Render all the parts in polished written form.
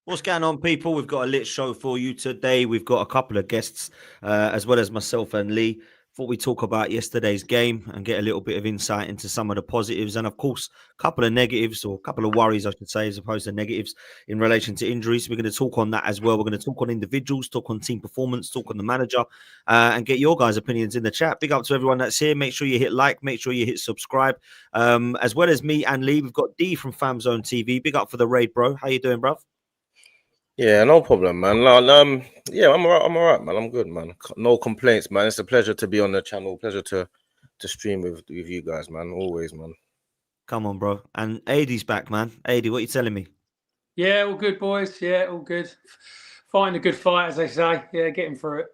What's going on, people? We've got a lit show for you today. We've got a couple of guests, as well as myself and Lee. Thought we'd talk about yesterday's game and get a little bit of insight into some of the positives and, of course, a couple of negatives, or a couple of worries, I should say, as opposed to negatives in relation to injuries. We're going to talk on that as well. We're going to talk on individuals, talk on team performance, talk on the manager, and get your guys' opinions in the chat. Big up to everyone that's here. Make sure you hit like, make sure you hit subscribe. As well as me and Lee, we've got D from FamZone TV. Big up for the raid, bro. How you doing, bruv? Yeah, no problem, man. Yeah, I'm all right, man. I'm good, man. No complaints, man. It's a pleasure to be on the channel. Pleasure to stream with you guys, man. Always, man. Come on, bro. And Ady's back, man. Ady, what are you telling me? Yeah, all good, boys. Yeah, all good. Fighting a good fight, as they say. Yeah, getting through it.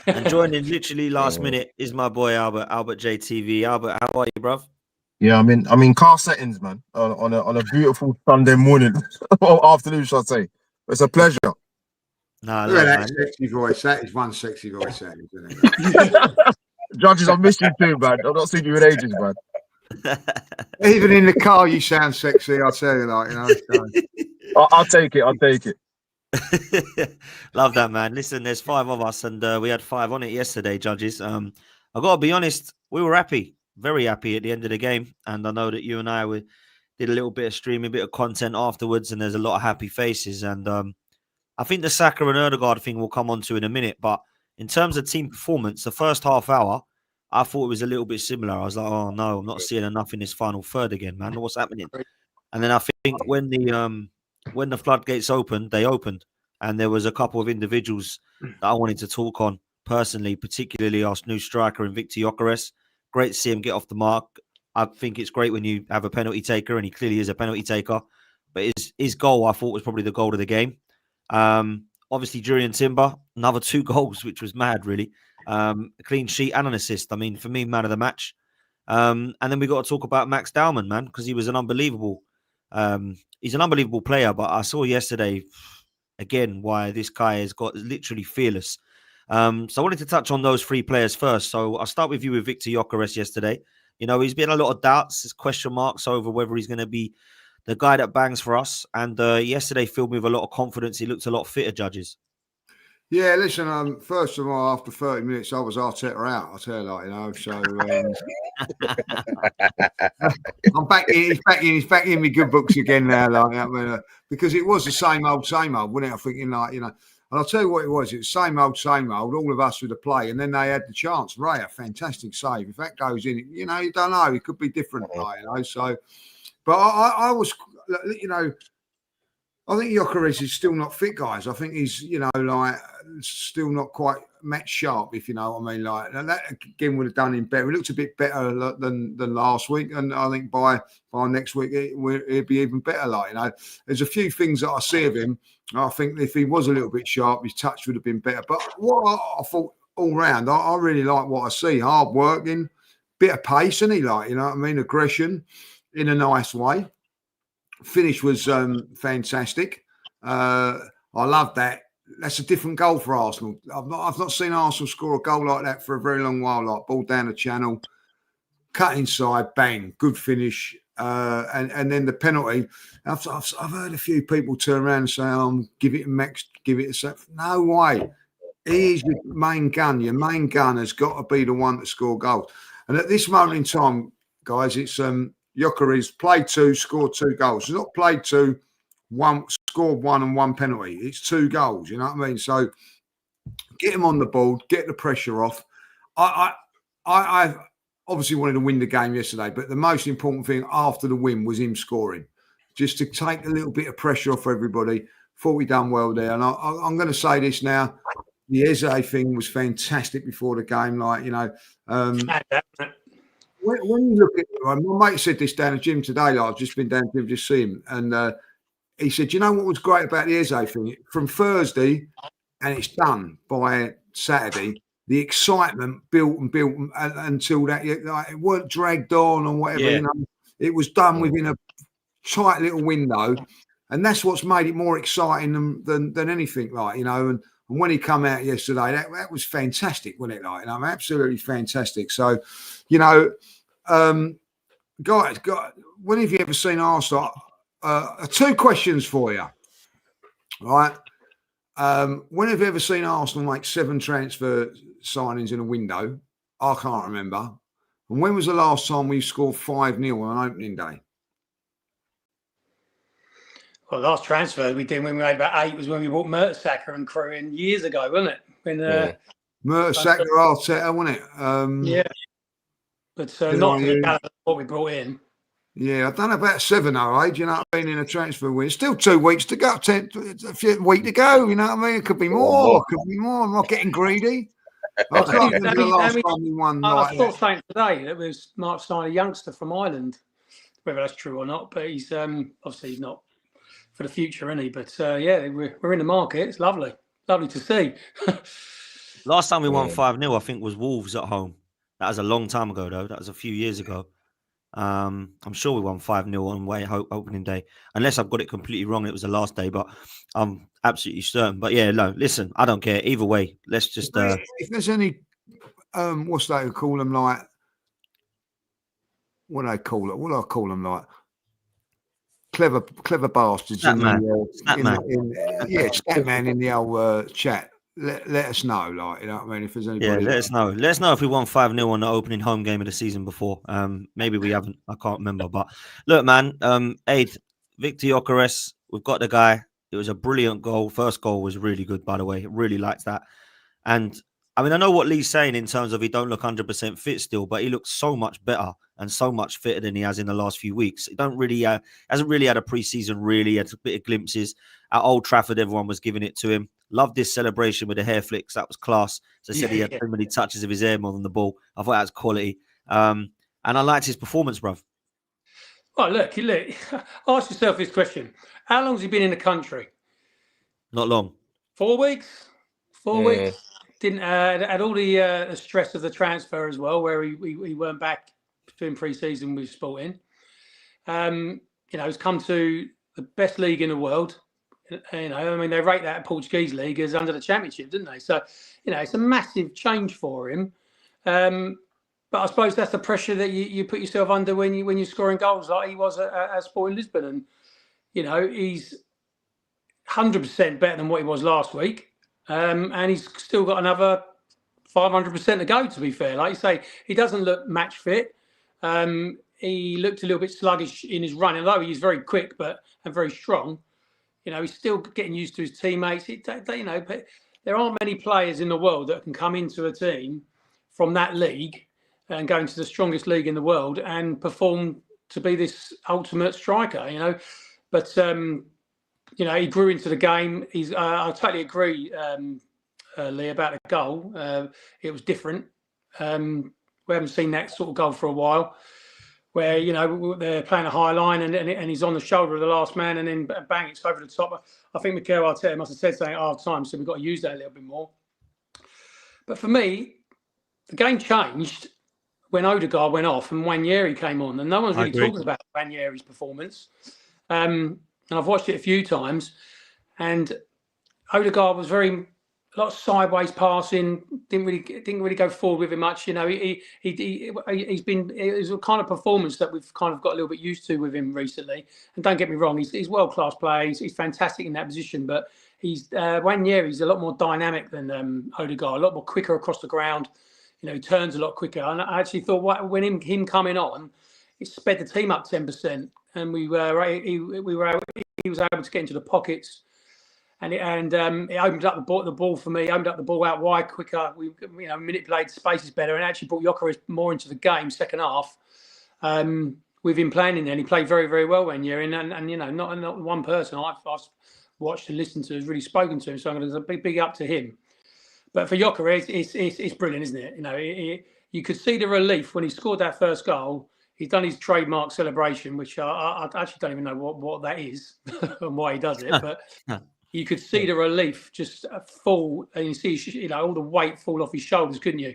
And joining literally last minute is my boy Albert JTV. Albert, how are you, bruv? Yeah, I'm in car settings, man. On a beautiful Sunday morning, or afternoon, shall I say? It's a pleasure. Nah, look at that sexy voice. That is one sexy voice, that is, isn't it? Judges, I've missed you too, man. I've not seen you in ages, man. Even in the car, you sound sexy. I'll tell you, like, you know. So. I'll take it. I'll take it. Love that, man. Listen, there's 5 of us, and we had 5 on it yesterday, judges. I got to be honest, we were happy. Very happy at the end of the game, and I know that you and I did a little bit of streaming, a bit of content afterwards, and there's a lot of happy faces. And I think the Saka and Ødegaard thing we'll come on to in a minute, but in terms of team performance, the first half hour, I thought it was a little bit similar. I was like, oh no, I'm not seeing enough in this final third again, man. What's happening? And then I think when the floodgates opened, they opened, and there was a couple of individuals that I wanted to talk on personally, particularly our new striker in Victor Gyokeres. Great to see him get off the mark. I think it's great when you have a penalty taker, and he clearly is a penalty taker. But his goal, I thought, was probably the goal of the game. Obviously, Jurriën Timber, another 2 goals, which was mad, really. A clean sheet and an assist. I mean, for me, man of the match. And then we got to talk about Max Dowman, man, because he was an unbelievable. He's an unbelievable player. But I saw yesterday, again, why this guy has got literally fearless. So I wanted to touch on those 3 players first. So I'll start with you with Victor Gyokeres yesterday. You know, he's been a lot of doubts, there's question marks over whether he's going to be the guy that bangs for us. And yesterday filled me with a lot of confidence. He looked a lot fitter, judges. Yeah, listen, first of all, after 30 minutes, I was Arteta out, I'll tell you, like, you know, so I'm back in, he's back in my good books again now, like, I mean, because it was the same old, wasn't it? I'm thinking, like, you know, and I'll tell you what it was. It was same old, all of us with the play. And then they had the chance. Ray, a fantastic save. If that goes in, you know, you don't know. It could be different, like, you know. So, but I was, you know, I think Gyokeres is still not fit, guys. I think he's, you know, like, still not quite match sharp, if you know what I mean. Like, and that again would have done him better. He looks a bit better than last week, and I think by next week he'll be even better. Like, you know, there's a few things that I see of him. I think if he was a little bit sharp, his touch would have been better. But what I thought all round, I really like what I see. Hard working, bit of pace, and he, like, you know what I mean, aggression in a nice way. Finish was fantastic. I love that. That's a different goal for Arsenal. I've not seen Arsenal score a goal like that for a very long while. Like, ball down the channel, cut inside, bang, good finish, and then the penalty. I've heard a few people turn around and say, give it to Max, give it to Seth. No way. He is your main gun. Your main gun has got to be the one to score goals. And at this moment in time, guys, it's Gyokeres played 2, scored 2 goals. He's not played 2, 1, scored 1 and 1 penalty. It's 2 goals. You know what I mean? So get him on the board, get the pressure off. I obviously wanted to win the game yesterday, but the most important thing after the win was him scoring, just to take a little bit of pressure off everybody. Thought we done well there. And I'm going to say this now. The Eze thing was fantastic before the game. Like, you know, when you look at, my mate said this down at the gym today. Like, I've just been down to just see him, and he said, you know what was great about the Eze thing? From Thursday, and it's done by Saturday, the excitement built until that, like, it weren't dragged on or whatever. Yeah. You know, it was done within a tight little window, And that's what's made it more exciting than anything, like, you know. And when he come out yesterday, that was fantastic, wasn't it? Like, you know, absolutely fantastic. So, you know, guys, when have you ever seen Arsenal? 2 questions for you, right? When have you ever seen Arsenal make 7 transfer signings in a window? I can't remember. And when was the last time we scored 5-0 on opening day? Well, the last transfer we did when we made about 8 was when we bought Mertesacker and crew in years ago, wasn't it? When Mertesacker, Arteta, wasn't it? Yeah. But not to the caliber of what we brought in. Yeah, I've done about 7 or 8, you know what I mean, in a transfer window. Still 2 weeks to go, a week to go, you know what I mean? It could be more, I'm not getting greedy. I can't remember the last time we won. I saw something today that was Mark signed a youngster from Ireland, whether that's true or not, but he's obviously he's not for the future, isn't he? But yeah, we're in the market. It's lovely to see. Last time we won 5-0, I think, was Wolves at home. That was a long time ago, though. That was a few years ago. I'm sure we won 5-0 on way opening day, unless I've got it completely wrong. It was the last day, but I'm absolutely certain. But yeah, no, listen, I don't care either way. Let's just if there's any what's they call them, like, what do I call them, like clever bastards Statman in the old chat. Let us know, like, you know what I mean, if there's anybody. Yeah, let us know if we won 5-0 on the opening home game of the season before. Maybe we haven't. I can't remember. But look, man, Aid, Victor Gyokeres, we've got the guy. It was a brilliant goal. First goal was really good, by the way. Really liked that. And I mean, I know what Lee's saying in terms of he don't look 100% fit still, but he looks so much better and so much fitter than he has in the last few weeks. He hasn't really had a preseason, really. Had a bit of glimpses. At Old Trafford, everyone was giving it to him. Loved this celebration with the hair flicks. That was class. As I said, he had too many touches of his hair more than the ball. I thought that was quality. And I liked his performance, bruv. Oh, look, ask yourself this question. How long has he been in the country? Not long. 4 weeks? 4 weeks? Didn't had all the stress of the transfer as well, where we weren't back doing pre-season with Sporting. You know, he's come to the best league in the world. You know, I mean, they rate that Portuguese league as under the Championship, didn't they? So, you know, it's a massive change for him. But I suppose that's the pressure that you put yourself under when you're scoring goals like he was at Sporting Lisbon. And, you know, he's 100% better than what he was last week. And he's still got another 500% to go, to be fair. Like you say, he doesn't look match fit. He looked a little bit sluggish in his run, although he's very quick and very strong. You know, he's still getting used to his teammates. You know, but there aren't many players in the world that can come into a team from that league and go into the strongest league in the world and perform to be this ultimate striker, you know. But, you know, he grew into the game. I totally agree, Lee, about the goal. It was different. We haven't seen that sort of goal for a while, where, you know, they're playing a high line and he's on the shoulder of the last man and then bang, it's over the top. I think Mikel Arteta must have said something at half time, so we've got to use that a little bit more. But for me, the game changed when Odegaard went off and Nwaneri came on, and no one's really talking about Nwaneri's performance. And I've watched it a few times, and Odegaard was a lot of sideways passing, didn't really go forward with him much. You know, it was a kind of performance that we've kind of got a little bit used to with him recently. And don't get me wrong, he's world-class player. He's fantastic in that position, but Nwaneri's a lot more dynamic than Odegaard, a lot more quicker across the ground. You know, he turns a lot quicker. And I actually thought when him coming on, it sped the team up 10%, and he was able to get into the pockets. And it opened up the ball for me. Opened up the ball out wide quicker. We manipulated spaces better, and actually brought Gyokeres more into the game second half. With him playing in there, and he played very, very well when you're in. And you know, not one person I've watched and listened to has really spoken to him. So I'm going to big up to him. But for Gyokeres, it's brilliant, isn't it? You know, you could see the relief when he scored that first goal. He's done his trademark celebration, which I actually don't even know what that is and why he does it, but. You could see the relief just fall, and you see, you know, all the weight fall off his shoulders, couldn't you?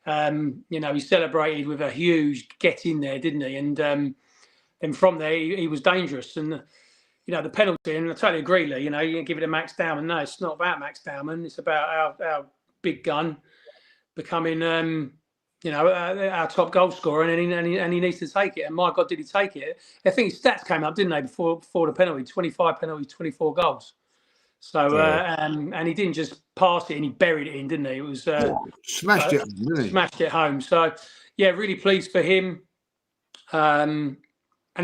You know, he celebrated with a huge get in there, didn't he? And from there, he was dangerous. And the penalty, and I totally agree, Lee. You give it to Max Dowman. No, it's not about Max Dowman. It's about our big gun becoming, our top goal scorer, and he needs to take it. And my God, did he take it? I think his stats came up, didn't they, before the penalty? 25 penalties, 24 goals. So, and he didn't just pass it and he buried it in, didn't he? It was smashed it, didn't he? Smashed it home. So, yeah, really pleased for him. And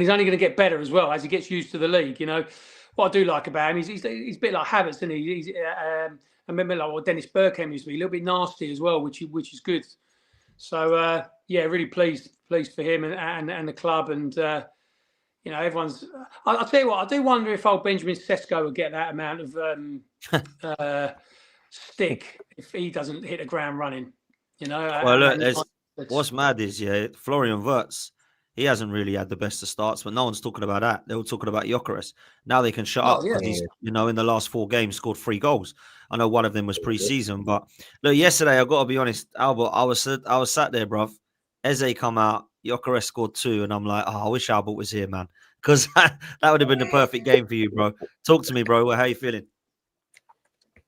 he's only going to get better as well as he gets used to the league. What I do like about him is he's a bit like Havertz, isn't he? I remember like what Dennis Bergkamp used to be, a little bit nasty as well, which is good. So really pleased for him and the club, and everyone's. I'll tell you what, I do wonder if old Benjamin Sesko will get that amount of stick if he doesn't hit the ground running. Well, look, what's mad is Florian Wirtz. He hasn't really had the best of starts, but no one's talking about that. They were talking about Gyokeres. Now they can shut up because he's, in the last 4 games scored 3 goals. I know one of them was pre-season, but look, yesterday I got to be honest, Albert, I was sat there, bruv. Eze come out, Gyokeres scored 2, and I'm like, I wish Albert was here, man, because that would have been the perfect game for you, bro. Talk to me, bro. How you feeling?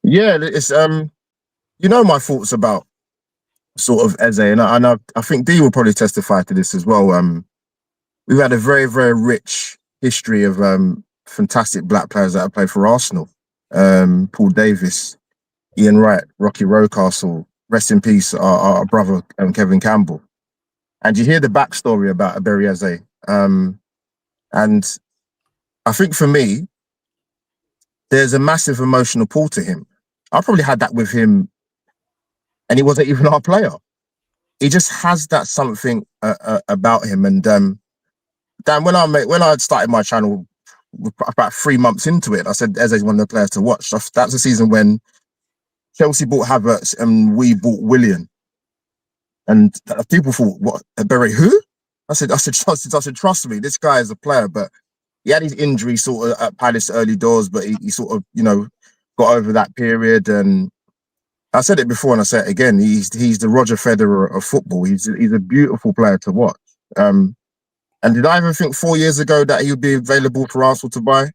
Yeah, it's my thoughts about sort of Eze, and I think Dee will probably testify to this as well. We've had a very, very rich history of fantastic black players that have played for Arsenal. Paul Davis, Ian Wright, Rocky Rocastle, rest in peace, our brother Kevin Campbell. And you hear the backstory about Ebere Eze. And I think for me, there's a massive emotional pull to him. I probably had that with him, and he wasn't even our player. He just has that something about him. And Dan, when I started my channel about 3 months into it, I said Eze's one of the players to watch. That's the season when Chelsea bought Havertz and we bought Willian. And people thought, what, Ebere, who? I said, trust me, this guy is a player. But he had his injury sort of at Palace early doors, but he sort of, got over that period. And I said it before and I say it again, he's the Roger Federer of football. He's a beautiful player to watch. And did I ever think 4 years ago that he would be available for Arsenal to buy?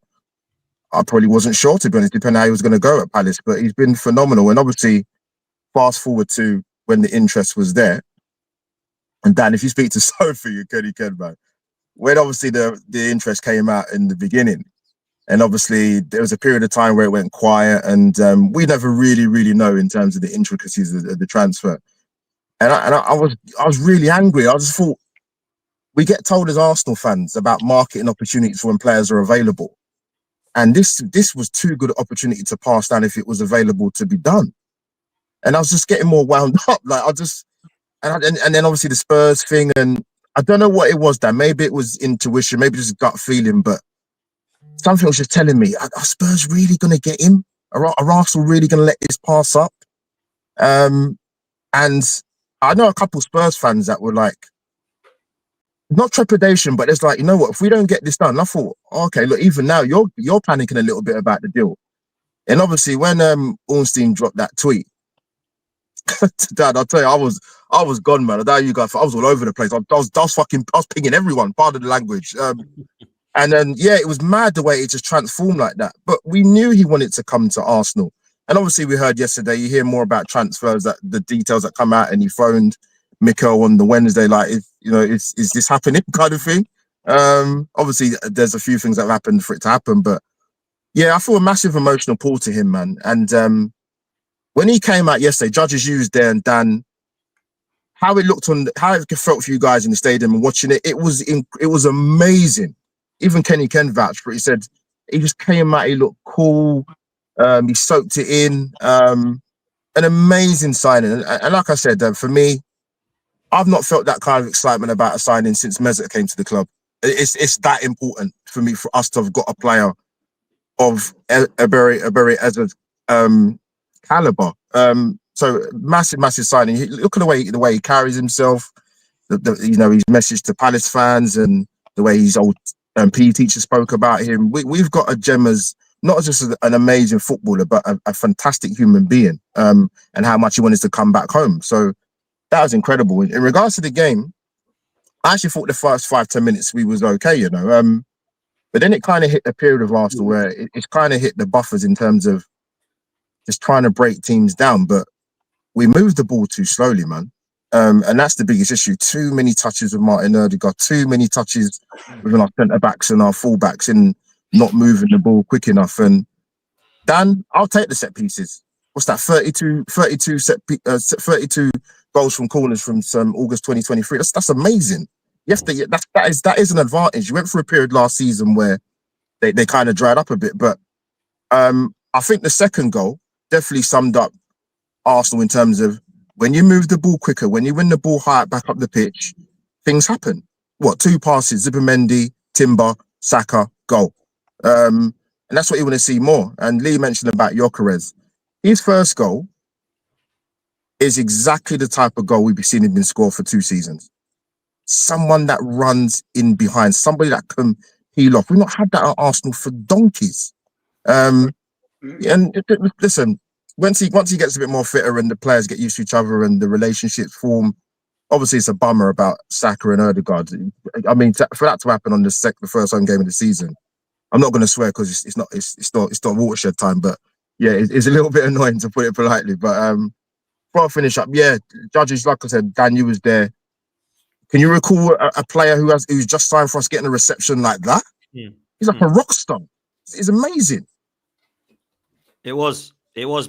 I probably wasn't sure, to be honest, depending on how he was going to go at Palace. But he's been phenomenal. And obviously, fast forward to when the interest was there. And Dan, if you speak to Sophie, you can, man. When obviously the interest came out in the beginning, and obviously there was a period of time where it went quiet, and we never really know in terms of the intricacies of the transfer. And I was really angry. I just thought, we get told as Arsenal fans about marketing opportunities for when players are available. And this was too good an opportunity to pass down if it was available to be done. And I was just getting more wound up. Like and then obviously the Spurs thing, and I don't know what it was, Dan. Maybe it was intuition, maybe just gut feeling, but something was just telling me, are Spurs really going to get him? Are Arsenal really going to let this pass up? And I know a couple Spurs fans that were like, not trepidation, but it's like, you know what, if we don't get this done, I thought, okay, look, even now you're panicking a little bit about the deal. And obviously when Ornstein dropped that tweet, Dad, I'll tell you, I was gone, man. I know you guys, I was all over the place. I was pinging everyone, pardon the language. And then it was mad the way it just transformed like that. But we knew he wanted to come to Arsenal. And obviously we heard yesterday, you hear more about transfers, that the details that come out, and he phoned Mikel on the Wednesday, like, is this happening kind of thing. Obviously there's a few things that have happened for it to happen, but yeah, I feel a massive emotional pull to him, man. And when he came out yesterday, judges used there, and Dan, how it looked how it felt for you guys in the stadium and watching it, it was amazing. Even Kenny Ken vouched for it. He said he just came out, he looked cool, he soaked it in, an amazing signing. And like I said, for me, I've not felt that kind of excitement about a signing since Mesut came to the club. It's that important for me, for us to have got a player of Ebere as a caliber. So massive signing. Look at the way he carries himself. His message to Palace fans, and the way his old PE teacher spoke about him. We've got a gem as not just an amazing footballer, but a fantastic human being. And how much he wanted to come back home. So that was incredible. In regards to the game, I actually thought the first 5-10 minutes we was okay. But then it kind of hit a period of Arsenal where it's kind of hit the buffers in terms of just trying to break teams down. But we moved the ball too slowly, man. And that's the biggest issue. Too many touches with Martin Odegaard, too many touches with our centre-backs and our full-backs and not moving the ball quick enough. And Dan, I'll take the set pieces. What's that? 32 goals from corners from August 2023. That's amazing. You have to, that is an advantage. You went through a period last season where they kind of dried up a bit, but I think the second goal definitely summed up Arsenal in terms of when you move the ball quicker, when you win the ball high back up the pitch, things happen. What, 2 passes, Zubimendi, Timber, Saka, goal. And that's what you want to see more. And Lee mentioned about Gyokeres. His first goal is exactly the type of goal we've seen him score for 2 seasons. Someone that runs in behind, somebody that can peel off. We've not had that at Arsenal for donkeys. And listen, once he gets a bit more fitter and the players get used to each other and the relationships form, obviously it's a bummer about Saka and Odegaard. I mean, for that to happen on the first home game of the season, I'm not going to swear because it's not watershed time, but yeah, it's a little bit annoying to put it politely. But before I finish up, yeah, judges, like I said, Dan, you was there. Can you recall a player who's just signed for us getting a reception like that? He's like a rock star. It's amazing. It was,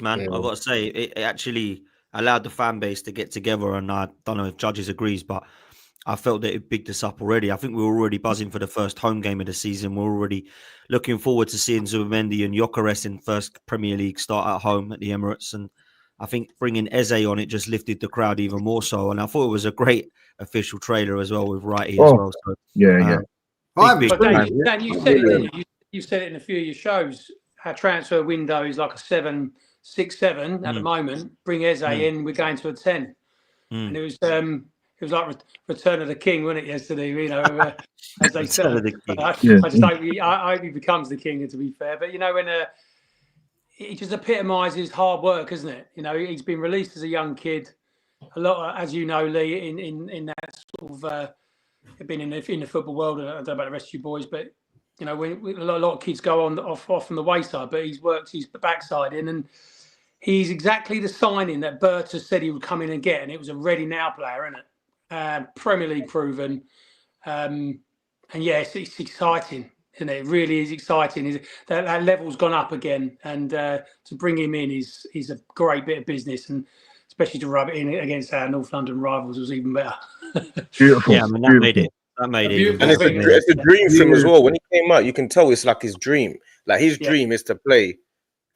man. I've got to say, it actually allowed the fan base to get together, and I don't know if judges agrees, but I felt that it bigged us up already. I think we were already buzzing for the first home game of the season. We're already looking forward to seeing Zubimendi and Gyokeres in first Premier League start at home at the Emirates. And I think bringing Eze on it just lifted the crowd even more so. And I thought it was a great official trailer as well with Wrighty as well. So, yeah. Dan, you said it, didn't you? You said it in a few of your shows. Our transfer window is like a 7, 6, 7 at the moment. Bring Eze in, we're going to a 10. And it was like Return of the King, wasn't it, yesterday? You know, as they said. I just hope he becomes the king, to be fair. But, you know, when it just epitomises hard work, isn't it? You know, he's been released as a young kid. A lot, as you know, Lee, in that sort of been in the football world. I don't know about the rest of you boys, but you know, when a lot of kids go off from the wayside, but he's worked his backside in, and he's exactly the signing that Berta said he would come in and get, and it was a ready now player, isn't it? Premier League proven, and yeah, it's exciting, isn't it? It really is exciting. That level's gone up again, and to bring him in is a great bit of business, and especially to rub it in against our North London rivals was even better. Beautiful. Yeah, I mean, that made it. And it's a dream for him as well. When he came out, you can tell it's like his dream. Like his dream is to play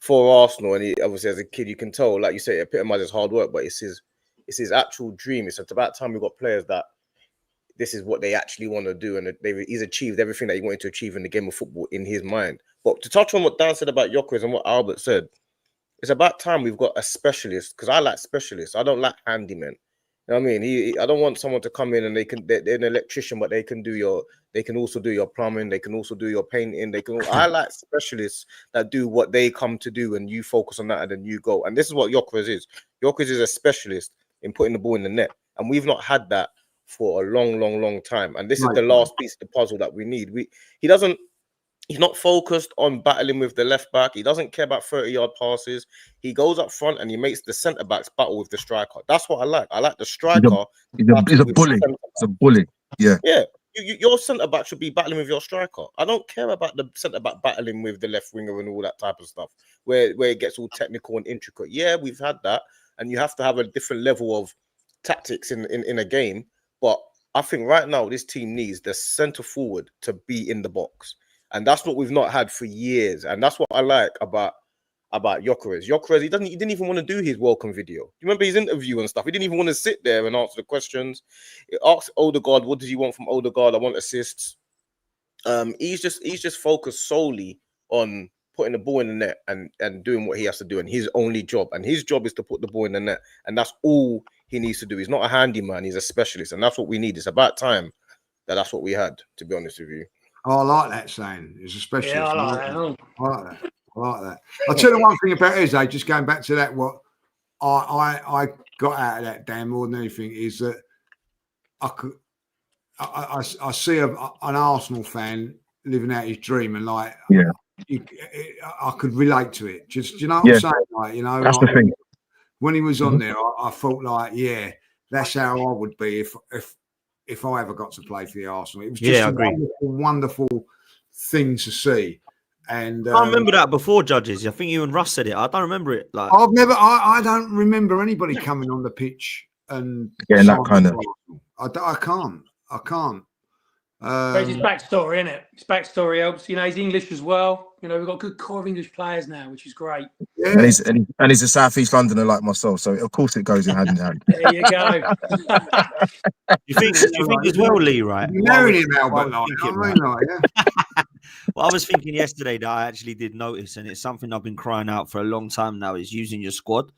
for Arsenal, and he obviously as a kid, you can tell, like you say, it epitomizes hard work. But it's his actual dream. It's about time we've got players that this is what they actually want to do, and he's achieved everything that he wanted to achieve in the game of football in his mind. But to touch on what Dan said about Gyokeres and what Albert said, it's about time we've got a specialist, because I like specialists. I don't like handymen. You know what I mean? I don't want someone to come in and they're an electrician, but they can also do your plumbing, they can also do your painting, I like specialists that do what they come to do, and you focus on that and then you go. And this is what Gyokeres is. Gyokeres is a specialist in putting the ball in the net. And we've not had that for a long time. And this is the last piece of the puzzle that we need. He's not focused on battling with the left back. He doesn't care about 30-yard passes. He goes up front and he makes the centre backs battle with the striker. That's what I like. I like the striker. He's a bully. It's a bully. Yeah. Yeah. Your centre back should be battling with your striker. I don't care about the centre back battling with the left winger and all that type of stuff, where it gets all technical and intricate. Yeah, we've had that, and you have to have a different level of tactics in a game. But I think right now this team needs the centre forward to be in the box. And that's what we've not had for years. And that's what I like about Gyokeres. Gyokeres, he didn't even want to do his welcome video. You remember his interview and stuff? He didn't even want to sit there and answer the questions. He asked Odegaard, what does he want from Odegaard? I want assists. He's just focused solely on putting the ball in the net and doing what he has to do, and his only job. And his job is to put the ball in the net. And that's all he needs to do. He's not a handyman, he's a specialist. And that's what we need. It's about time that's what we had, to be honest with you. Oh, I like that saying. It's a specialist. Yeah, I like that. I like that. I'll tell you one thing about Eze, just going back to that, what I got out of that, Dan, more than anything, is that I see an Arsenal fan living out his dream, and like, Yeah. I could relate to it. Do you know what I'm saying? Like, you know, That's like, the thing. when he was on there, I felt like, yeah, that's how I would be if I ever got to play for the Arsenal. It was just a wonderful thing to see. And I remember that before, Judges. I think you and Russ said it. I don't remember it. Like, I don't remember anybody coming on the pitch and getting that kind of. I can't. It's his backstory, isn't it? His backstory helps. You know, he's English as well. You know, we've got a good core of English players now, which is great. Yeah. And he's a South East Londoner like myself, so of course it goes in hand in hand. There you go. you think as well, Lee, right? You're marrying him, Albert. Well, I was thinking yesterday that I actually did notice, and it's something I've been crying out for a long time now, is using your squad.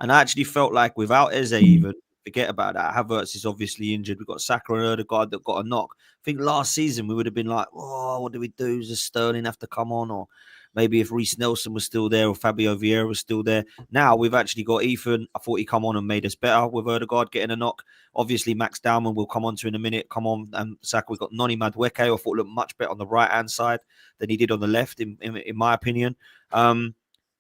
And I actually felt like without Eze even, forget about that. Havertz is obviously injured. We've got Saka and Ødegaard that got a knock. I think last season we would have been like, oh, what do we do? Does Sterling have to come on? Or maybe if Reece Nelson was still there or Fabio Vieira was still there. Now we've actually got Ethan. I thought he'd come on and made us better with Ødegaard getting a knock. Obviously, Max Dowman will come on to in a minute. Come on. And Saka, we've got Noni Madueke. I thought looked much better on the right-hand side than he did on the left, in my opinion.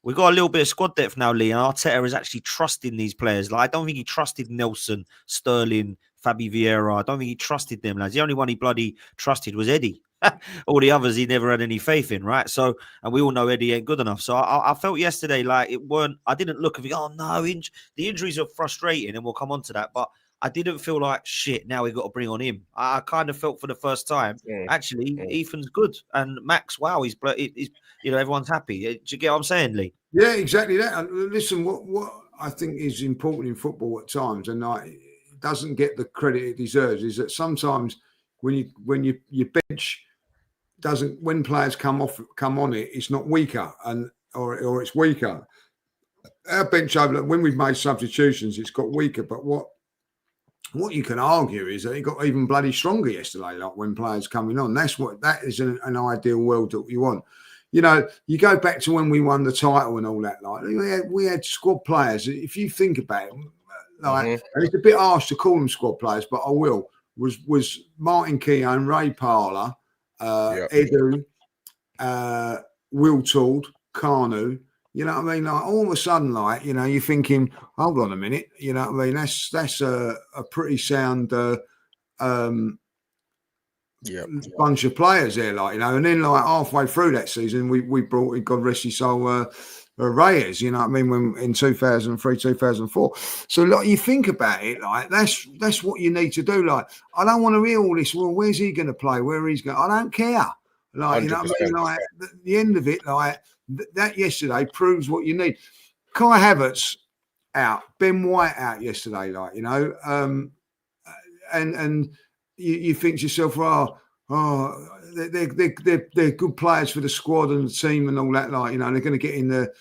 We've got a little bit of squad depth now, Lee, and Arteta is actually trusting these players. Like, I don't think he trusted Nelson, Sterling, Fabi Vieira. I don't think he trusted them. Lads. The only one he bloody trusted was Eddie. All the others he never had any faith in, right? So, and we all know Eddie ain't good enough. So I felt yesterday like I didn't look at it, oh no, the injuries are frustrating, and we'll come on to that, but I didn't feel like, shit, now we've got to bring on him. I kind of felt for the first time, actually, Ethan's good. And Max, wow, he's everyone's happy. Do you get what I'm saying, Lee? Yeah, exactly that. And listen, what I think is important in football at times, and it doesn't get the credit it deserves, is that sometimes when your bench doesn't, when players come on it, it's not weaker or it's weaker. Our bench over, when we've made substitutions, it's got weaker. But what you can argue is that it got even bloody stronger yesterday, like when players coming on. That is an ideal world that we want. You know, you go back to when we won the title and all that. Like we had squad players. If you think about it, and it's a bit harsh to call them squad players, but I will. Was Martin Keown, Ray Parlour, Edu, Will Todd, Carnu. You know what I mean? Like all of a sudden, like, you know, you're thinking, hold on a minute. You know what I mean? That's a pretty sound bunch of players there, like, you know. And then like halfway through that season, we brought in, God rest his soul, Reyes. You know what I mean? When in 2003, 2004. So like you think about it, like that's what you need to do. Like I don't want to hear all this. Well, where's he going to play? Where he's going? I don't care. Like 100%. You know what I mean? Like the end of it, like. That yesterday proves what you need. Kai Havertz out, Ben White out yesterday, like, you know, and you think to yourself, they're good players for the squad and the team and all that, like, you know, they're going to get in the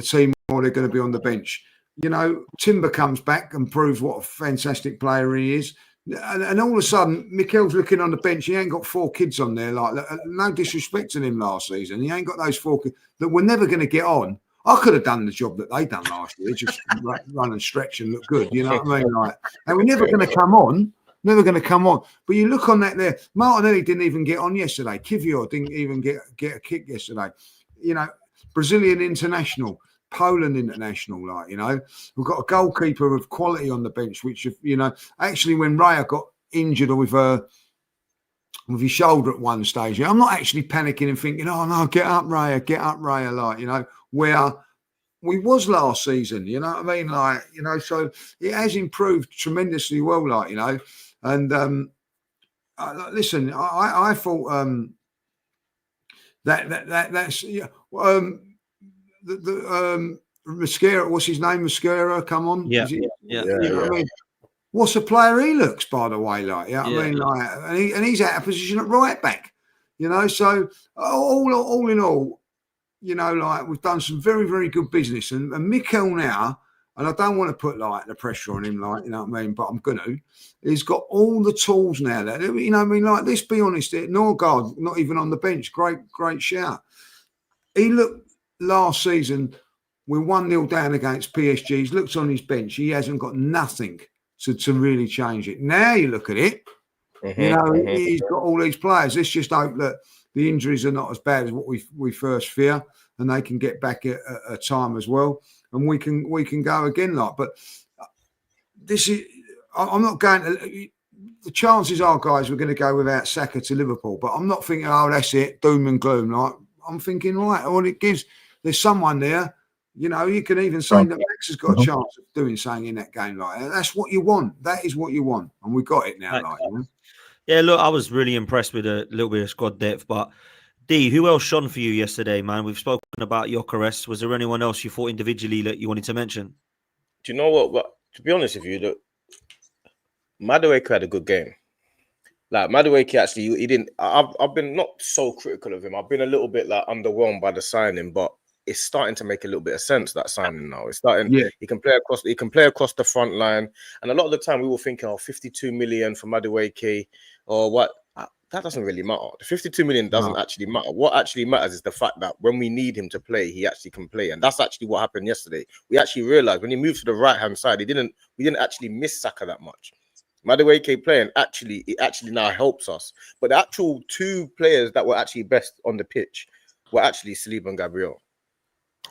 team or they're going to be on the bench. You know, Timber comes back and proves what a fantastic player he is. And all of a sudden, Mikel's looking on the bench. He ain't got 4 kids on there. Like, no disrespect to him last season. He ain't got those 4 kids that were never going to get on. I could have done the job that they done last year, just run and stretch and look good. You know what I mean? Like, and we're never going to come on. Never going to come on. But you look on that there. Martinelli didn't even get on yesterday. Kivior didn't even get a kick yesterday. You know, Brazilian international. Poland international, like, you know, we've got a goalkeeper of quality on the bench, which, you know, actually when Raya got injured with his shoulder at one stage, I'm not actually panicking and thinking, oh no, get up Raya, like, you know, where we was last season, you know what I mean? Like, you know, so it has improved tremendously well, like, you know, and listen, I thought that's the Mascara, what's his name? Mascara, come on. Yeah. You know what I mean? What's a player he looks, by the way, like, you know what I mean? Like, and he's out of position at right back, you know. So all in all, you know, like, we've done some very, very good business. And Mikel now, and I don't want to put like the pressure on him, like, you know what I mean, but I'm gonna. He's got all the tools now that, you know what I mean, like, let's be honest, Norgard, not even on the bench, great shout. He looked last season, we're 1-0 down against PSG. He's looked on his bench. He hasn't got nothing to really change it. Now you look at it, You know, he's got all these players. Let's just hope that the injuries are not as bad as what we first fear, and they can get back at a time as well, and we can go again. But this is, I'm not going to. The chances are, guys, we're going to go without Saka to Liverpool, but I'm not thinking, oh, that's it, doom and gloom. Like, I'm thinking, right, all it gives, there's someone there. You know, you can even say that Max has got a chance of doing something in that game like that. That's what you want. That is what you want, and we got it now. Like, you know? Yeah, look, I was really impressed with a little bit of squad depth, but D, who else shone for you yesterday, man? We've spoken about Gyokeres. Was there anyone else you thought individually that you wanted to mention? Do you know what? But to be honest with you, Madueke had a good game. Like Madueke, actually, he didn't. I've been not so critical of him. I've been a little bit like underwhelmed by the signing, but it's starting to make a little bit of sense, that signing now. It's starting. Yeah. He can play across the front line, and a lot of the time we were thinking, 52 million for Madueke, or what. That doesn't really matter. The 52 million doesn't actually matter. What actually matters is the fact that when we need him to play, he actually can play, and that's actually what happened yesterday. We actually realized when he moved to the right hand side, we didn't actually miss Saka that much. Madueke playing it actually now helps us. But the actual two players that were actually best on the pitch were actually Saliba and Gabriel.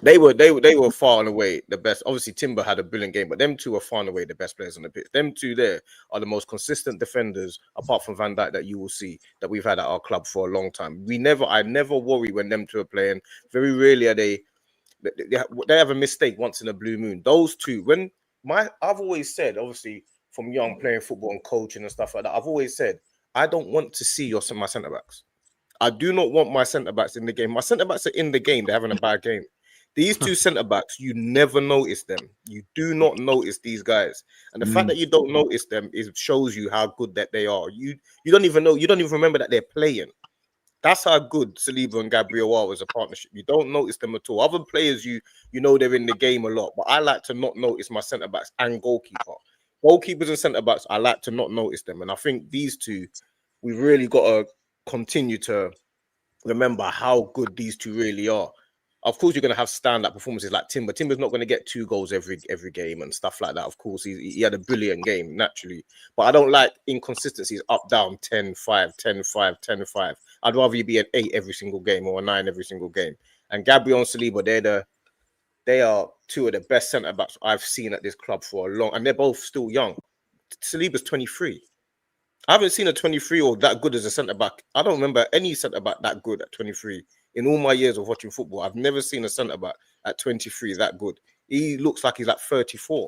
They were far and away the best. Obviously, Timber had a brilliant game, but them two are far and away the best players on the pitch. Them two there are the most consistent defenders, apart from Van Dijk, that you will see that we've had at our club for a long time. I never worry when them two are playing. Very rarely are they have a mistake once in a blue moon. Those two, I've always said, obviously, from young playing football and coaching and stuff like that, I've always said, I don't want to see my centre-backs. I do not want my centre-backs in the game. My centre-backs are in the game. They're having a bad game. These two centre-backs, you never notice them. You do not notice these guys. And the fact that you don't notice them shows you how good that they are. You don't even know. You don't even remember that they're playing. That's how good Saliba and Gabriel are as a partnership. You don't notice them at all. Other players, you know they're in the game a lot. But I like to not notice my centre-backs and goalkeeper. Goalkeepers and centre-backs, I like to not notice them. And I think these two, we've really got to continue to remember how good these two really are. Of course, you're going to have stand-up performances like Timber. Timber's not going to get 2 goals every game and stuff like that. Of course, he had a brilliant game, naturally. But I don't like inconsistencies up, down, 10-5, 10-5, 10-5. I'd rather you be an 8 every single game or a 9 every single game. And Gabriel and Saliba, they are two of the best centre-backs I've seen at this club for a long... And they're both still young. Saliba's 23. I haven't seen a 23 or that good as a centre-back. I don't remember any centre-back that good at 23. In all my years of watching football, I've never seen a centre-back at 23 that good. He looks like he's like 34.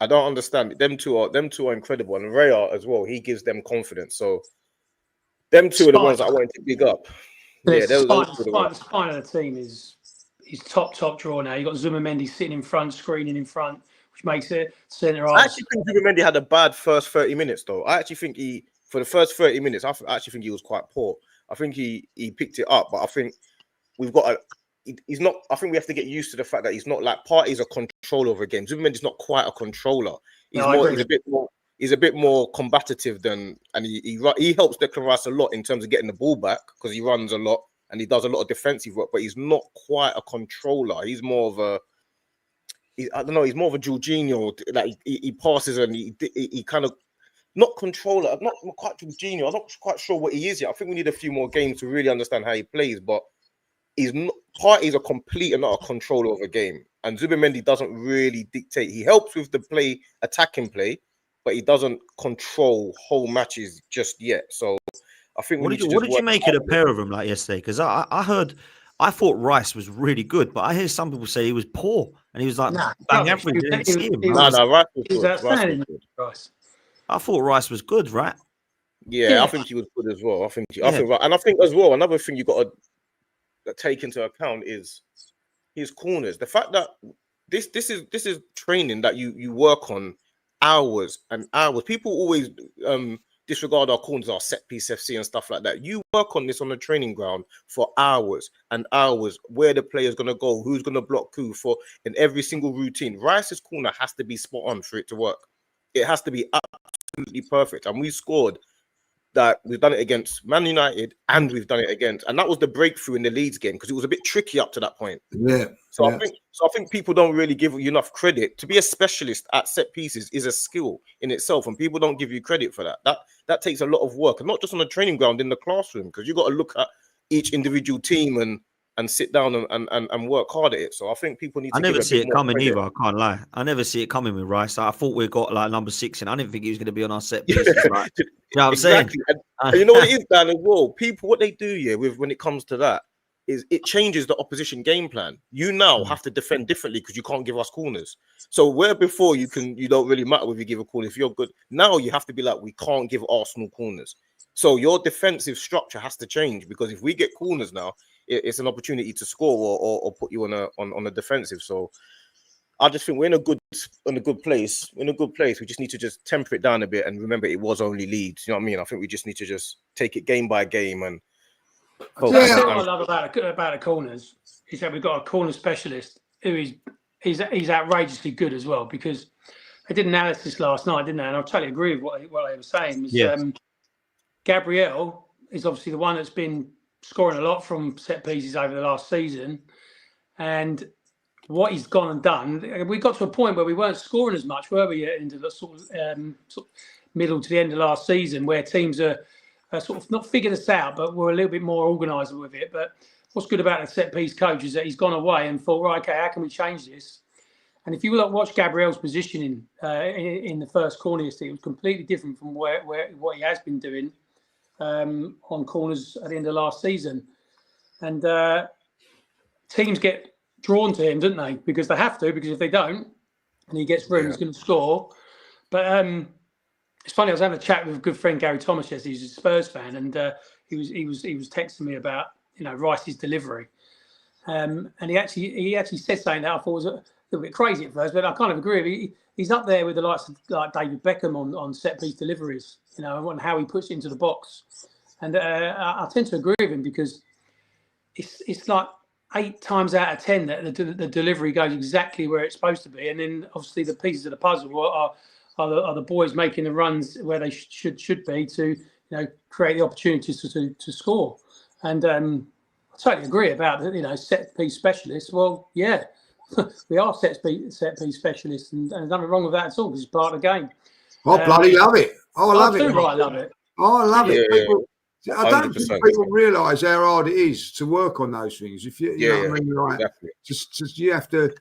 I don't understand it. Them two are incredible. And Raya as well, he gives them confidence. So them two are the ones I wanted to big up. Yeah, the spine of the team is top draw now. You've got Zubimendi sitting in front, screening in front, which makes it centre half. I actually think Zubimendi had a bad first 30 minutes, though. I actually think for the first 30 minutes, I actually think he was quite poor. I think he picked it up, but I think he's not. I think we have to get used to the fact that he's not like Partey's a controller of a game. Zubimendi's not quite a controller. He's a bit more combative and he helps Declan Rice a lot in terms of getting the ball back because he runs a lot and he does a lot of defensive work, but he's not quite a controller. He's more of a he's more of a Jorginho. Like he passes and he kind of not controller. I'm not quite Jorginho. I'm not quite sure what he is yet. I think we need a few more games to really understand how he plays, but he's not. Partey's a complete and not a controller of a game, and Zubimendi doesn't really dictate. He helps with the attacking play, but he doesn't control whole matches just yet. So I think what did you make of the pair of them like yesterday? Because I thought Rice was really good, but I hear some people say he was poor and he was like bang average. Didn't see him. Rice was outstanding. Rice. I thought Rice was good, right? Yeah, I think he was good as well. I think as well, another thing you got to take into account is his corners. The fact that this is training that you work on hours and hours. People always disregard our corners, our set piece FC and stuff like that. You work on this on the training ground for hours and hours. Where the player's gonna go, who's gonna block who for in every single routine. Rice's corner has to be spot on for it to work. It has to be absolutely perfect. And we scored that we've done it against Man United and we've done it against, and that was the breakthrough in the Leeds game because it was a bit tricky up to that point. Yeah. So I think people don't really give you enough credit. To be a specialist at set pieces is a skill in itself, and people don't give you credit for that. That takes a lot of work, and not just on the training ground, in the classroom, because you got to look at each individual team and sit down and work hard at it. So I think people need to. I never see it coming either. I can't lie. I never see it coming with Rice. I thought we got like number 6, and I didn't think he was going to be on our set pieces. Right? You know what I'm saying? And you know what it is, Dan, as well. People, what they do when it comes to that is it changes the opposition game plan. You now have to defend differently because you can't give us corners. So where before you don't really matter whether you give a corner if you're good. Now you have to be like, we can't give Arsenal corners. So your defensive structure has to change, because if we get corners now, it's an opportunity to score or put you on a defensive. So I just think we're in a good place. We're in a good place. We just need to just temper it down a bit and remember it was only Leeds. You know what I mean? I think we just need to just take it game by game and focus. What I love about the corners is that we've got a corner specialist who he's outrageously good as well, because they did analysis last night, didn't they? And I totally agree with what they were saying. Gabriel is obviously the one that's been scoring a lot from set pieces over the last season, and what he's gone and done, we got to a point where we weren't scoring as much, were we, into the sort of middle to the end of last season, where teams are sort of not figured us out, but we're a little bit more organised with it. But what's good about the set piece coach is that he's gone away and thought, right, okay, how can we change this? And if you watch Gabriel's positioning in the first corner yesterday, it was completely different from what he has been doing on corners at the end of last season. And teams get drawn to him, don't they? Because they have to, because if they don't, and he gets room, he's going to score. But it's funny, I was having a chat with a good friend, Gary Thomas, yesterday. He's a Spurs fan, and he was texting me about, Rice's delivery. And he actually said something that I thought was a little bit crazy at first, but I kind of agree with him. He's up there with the likes of like David Beckham on set piece deliveries, and how he puts it into the box. And I tend to agree with him, because it's like 8 times out of 10 that the delivery goes exactly where it's supposed to be, and then obviously the pieces of the puzzle are the boys making the runs where they should be to create the opportunities to score. And I totally agree about set piece specialists. Well, yeah, we are set piece specialists, and there's nothing wrong with that at all, because it's part of the game. I bloody love it. I love it. I love it. I love it. People, I don't 100%. think people realise how hard it is to work on those things. If you know what I mean, right? Exactly. Just you have to,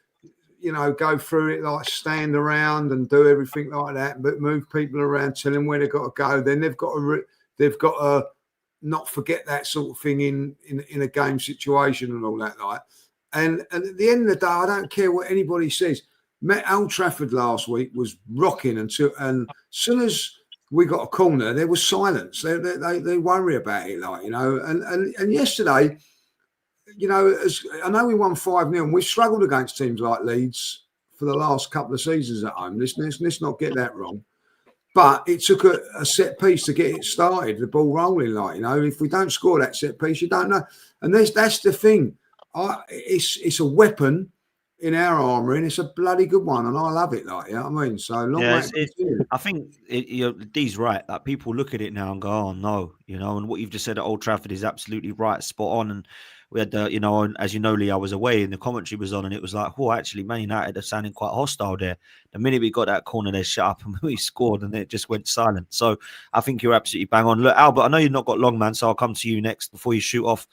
go through it, like stand around and do everything like that, but move people around, tell them where they've got to go. Then they've got to not forget that sort of thing in a game situation and all that, like. And at the end of the day, I don't care what anybody says. Met Old Trafford last week was rocking, and soon as we got a corner, there was silence. They worry about it, like, And yesterday, as I know we won 5-0, and we've struggled against teams like Leeds for the last couple of seasons at home. Let's not get that wrong. But it took a set piece to get it started, the ball rolling, like, If we don't score that set piece, you don't know. And that's the thing. It's a weapon in our armour, and it's a bloody good one, and I love it, like, you know what I mean? So long I think Dee's right. That people look at it now and go, "Oh no," and what you've just said at Old Trafford is absolutely right, spot on. And we had as you know, Lee, I was away and the commentary was on, and it was like, "Oh, actually, Man United are sounding quite hostile there." The minute we got that corner, they shut up and we scored, and it just went silent. So I think you're absolutely bang on. Look, Albert, I know you've not got long, man, so I'll come to you next before you shoot off.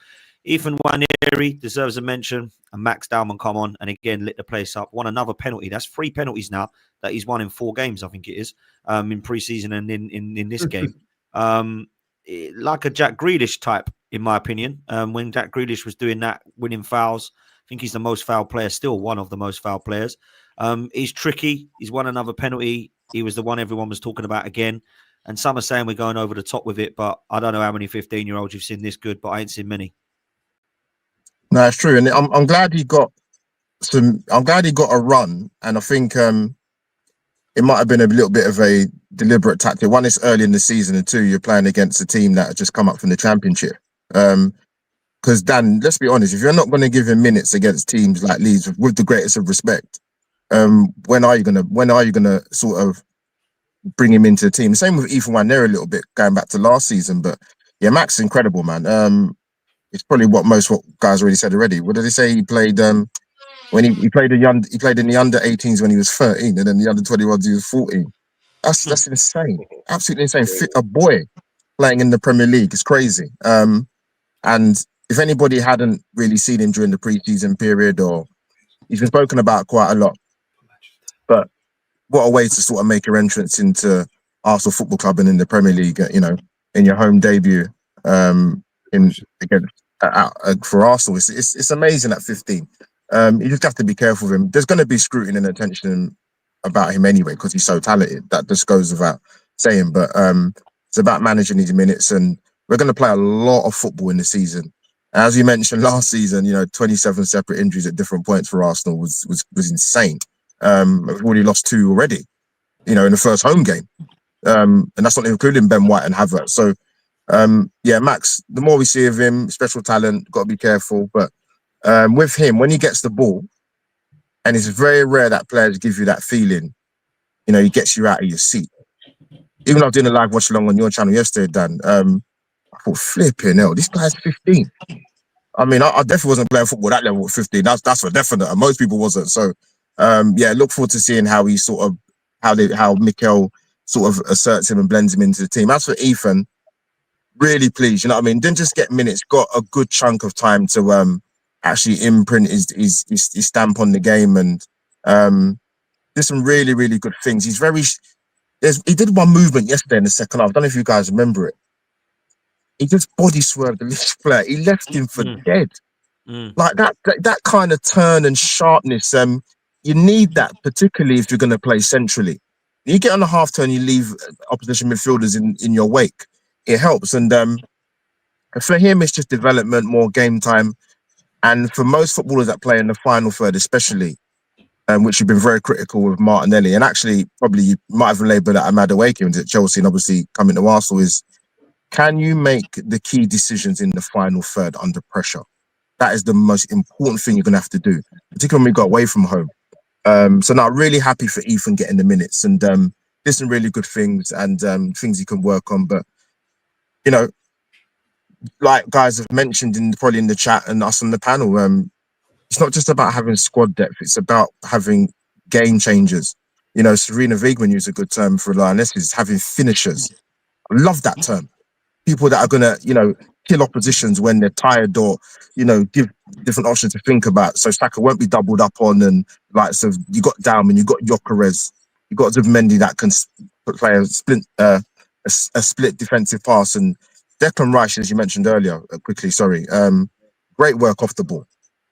Ethan Nwaneri deserves a mention, and Max Dowman come on and again lit the place up. Won another penalty. That's 3 penalties now that he's won in 4 games, I think it is, in pre-season and in this game. Like a Jack Grealish type, in my opinion. When Jack Grealish was doing that, winning fouls, I think he's the most foul player, still one of the most foul players. He's tricky. He's won another penalty. He was the one everyone was talking about again. And some are saying we're going over the top with it, but I don't know how many 15-year-olds you've seen this good, but I ain't seen many. No, it's true, and I'm glad he got a run, and I think it might have been a little bit of a deliberate tactic. One, it's early in the season, and 2, you're playing against a team that had just come up from the Championship. Because Dan, let's be honest, if you're not going to give him minutes against teams like Leeds, with the greatest of respect, when are you gonna sort of bring him into the team. The same with Ethan Wan-Neri a little bit, going back to last season. But yeah, Max is incredible, man. It's probably what guys already said already. What did they say? He played when he played he played in the under 18s when he was 13, and then the under 21s he was 14. That's insane. Absolutely insane. A boy playing in the Premier League is crazy. And if anybody hadn't really seen him during the pre-season period, or he's been spoken about quite a lot, but what a way to sort of make your entrance into Arsenal Football Club and in the Premier League, in your home debut, for Arsenal. It's amazing at 15. You just have to be careful with him. There's going to be scrutiny and attention about him anyway because he's so talented. That just goes without saying. But it's about managing his minutes, and we're going to play a lot of football in the season. As you mentioned last season, 27 separate injuries at different points for Arsenal was insane. We've already lost 2 already, in the first home game. And that's not including Ben White and Havertz. So, Max, the more we see of him, special talent, got to be careful. But with him, when he gets the ball, and it's very rare that players give you that feeling, he gets you out of your seat. Even though I was doing a live watch along on your channel yesterday, Dan, I thought, flipping hell, this guy's 15. I mean, I definitely wasn't playing football that level at 15. That's for definite, and most people wasn't. So, look forward to seeing how he how Mikel sort of asserts him and blends him into the team. As for Ethan, really pleased, didn't just get minutes, got a good chunk of time to actually imprint his stamp on the game, and did some really, really good things. He did one movement yesterday in the second half. I don't know if you guys remember it. He just body swerved the Leeds player. He left him for dead. Like that kind of turn and sharpness. You need that, particularly if you're going to play centrally. You get on a half turn, you leave opposition midfielders in your wake. It helps. And for him, it's just development, more game time. And for most footballers that play in the final third, especially, which you've been very critical with Martinelli, and actually probably you might have labelled that Amad Awakening at Chelsea and obviously coming to Arsenal, is can you make the key decisions in the final third under pressure? That is the most important thing you're going to have to do, particularly when we got away from home. So now really happy for Ethan getting the minutes, and there's some really good things and things he can work on. But, like guys have mentioned probably in the chat and us on the panel, it's not just about having squad depth, it's about having game changers. Serena Wiegmann used a good term for Lioness, is having finishers. I love that term. People that are going to, kill oppositions when they're tired, or, give different options to think about. So Saka won't be doubled up on, and you got Dowman, you got Gyokeres, you got Zubimendi that can play a split defensive pass, and Declan Rice, as you mentioned earlier, quickly, sorry. Great work off the ball.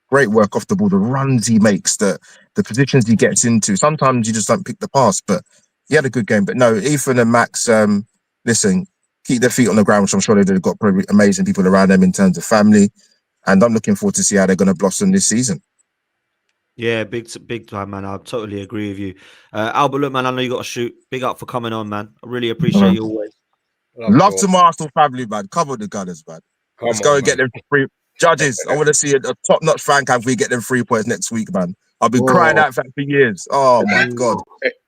Great work off the ball. The runs he makes, the positions he gets into. Sometimes you just don't pick the pass, but he had a good game. But no, Ethan and Max, listen, keep their feet on the ground, which I'm sure they've got probably amazing people around them in terms of family. And I'm looking forward to see how they're going to blossom this season. Yeah, big time, man. I totally agree with you. Albert, look, man, I know you got to shoot. Big up for coming on, man. I really appreciate you always. Love to my Arsenal family, man. Cover the Gunners, man. Let's go and get them free. Judges, I want to see a top-notch fan cam if we get them 3 points next week, man. I've been crying out for years. Oh, my God.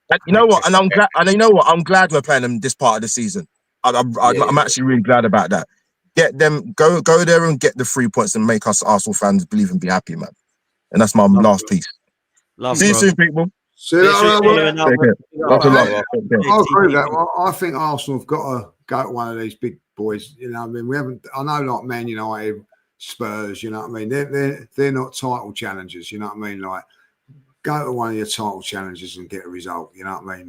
And you know what? And I'm glad. And you know what? I'm glad we're playing them this part of the season. I'm actually really glad about that. Get them, go there and get the 3 points and make us Arsenal fans believe and be happy, man. And that's my last piece. See you soon, people. See you later. I agree with that. I think Arsenal have got to go to one of these big boys. We haven't. I know, like Man United, Spurs. They're not title challengers. Like, go to one of your title challenges and get a result. Like,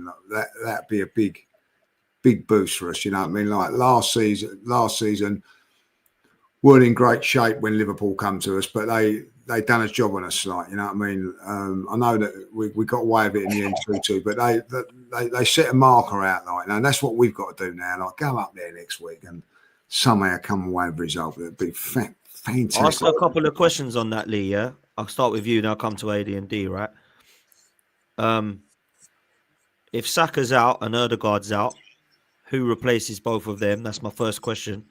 that'd be a big boost for us. Like last season weren't in great shape when Liverpool come to us, but they done a job on us. Like, I know that we got away with it in the end 2-2, but they set a marker out. Like, and that's what we've got to do now. Like, go up there next week and somehow come away with a result. It'd be fantastic. I'll ask a couple of questions on that, Lee. Yeah, I'll start with you, and I'll come to AD and D. Right? If Saka's out and Ødegaard's out, who replaces both of them? That's my first question.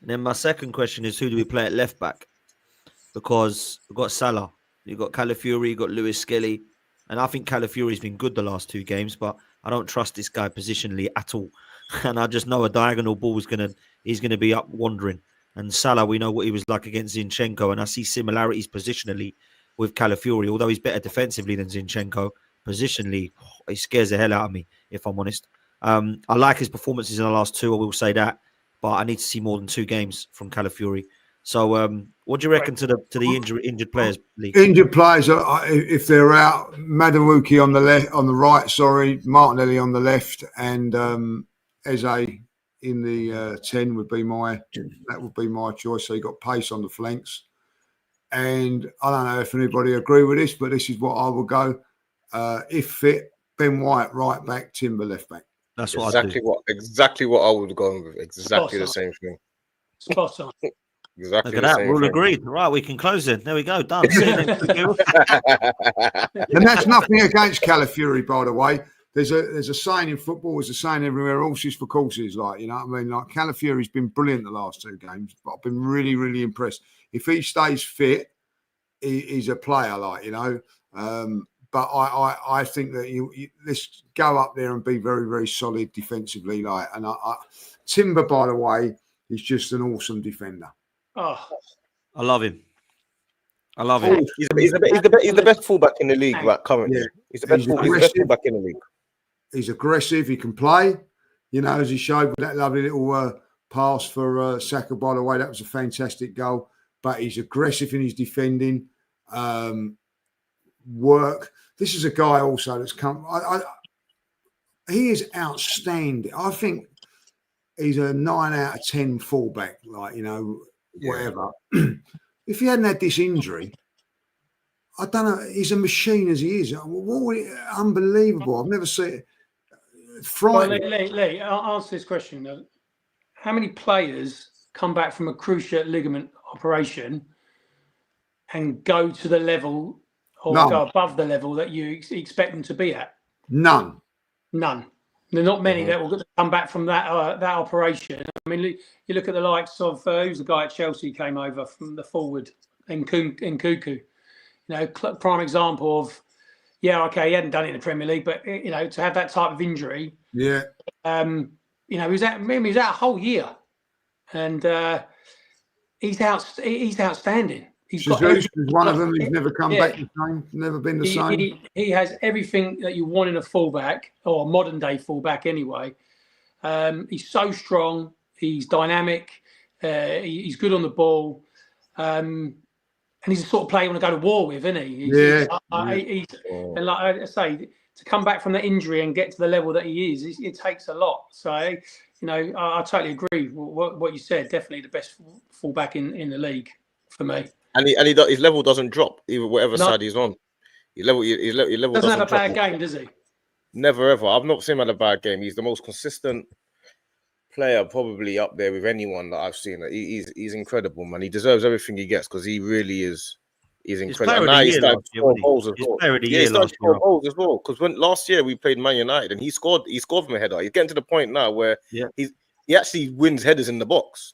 And then my second question is, who do we play at left back? Because we've got Salah, you've got Calafiori, you've got Lewis-Skelly, and I think Calafiori's been good the last 2 games, but I don't trust this guy positionally at all. And I just know a diagonal ball he's gonna be up wandering. And Salah, we know what he was like against Zinchenko, and I see similarities positionally with Calafiori. Although he's better defensively than Zinchenko, positionally, he scares the hell out of me, if I'm honest. I like his performances in the last two, I will say that, but I need to see more than 2 games from Calafiori. So, what do you reckon to the injured players, Lee? Injured players, if they're out, Madawuki on the right, sorry, Martinelli on the left, and Eze in the 10 would be my choice. So you got pace on the flanks, and I don't know if anybody agree with this, but this is what I would go. If fit, Ben White right back, Timber left back. That's what exactly what I would go with. Exactly the same thing. Spot on. Exactly. Look at that. We're all agreed. Right, we can close it. There we go. Done. And that's nothing against Calafiori, by the way. There's a saying in football, there's a saying everywhere, horses for courses. Like, you know what I mean? Like, Calafiori's been brilliant the last 2 games, but I've been really, really impressed. If he stays fit, he's a player, like, you know. But I think that let's go up there and be very, very solid defensively. Like, and Timber, by the way, is just an awesome defender. Oh, I love him. I love him. He's the best fullback in the league right currently. Yeah. He's the best fullback in the league. He's aggressive. He can play. You know, as he showed with that lovely little pass for Saka. By the way, that was a fantastic goal. But he's aggressive in his defending. Work. This is a guy also that's come. He is outstanding. I think he's a 9 out of 10 fullback. Like, you know. Whatever. If he hadn't had this injury, I don't know. He's a machine as he is. Unbelievable. I've never seen it. Frightening. Well, Lee, I'll answer this question. How many players come back from a cruciate ligament operation and go to the level or go above the level that you expect them to be at? None. There are not many that will come back from that operation. I mean, you look at the likes of who's the guy at Chelsea came over from the forward, Nkunku. You know, prime example of, he hadn't done it in the Premier League, but you know, to have that type of injury, you know, he was out a whole year, and he's outstanding. Jesus is one of them. He's never come back the same. Never been the same. He has everything that you want in a fullback, or a modern day fullback anyway. He's so strong. He's dynamic. He's good on the ball. And he's the sort of player you want to go to war with, isn't he? And like I say, to come back from that injury and get to the level that he is, it takes a lot. So, you know, I totally agree with what you said. Definitely the best fullback in the league for me. And his level doesn't drop, even whatever side he's on. His level doesn't have a bad game, does he? Never ever. I've not seen him had a bad game. He's the most consistent player, probably up there with anyone that I've seen. He's incredible, man. He deserves everything he gets because he really is. He's incredible. Now he started scoring goals as well. He started scoring goals as well. Because when last year we played Man United and he scored from a header. He's getting to the point now where he actually wins headers in the box.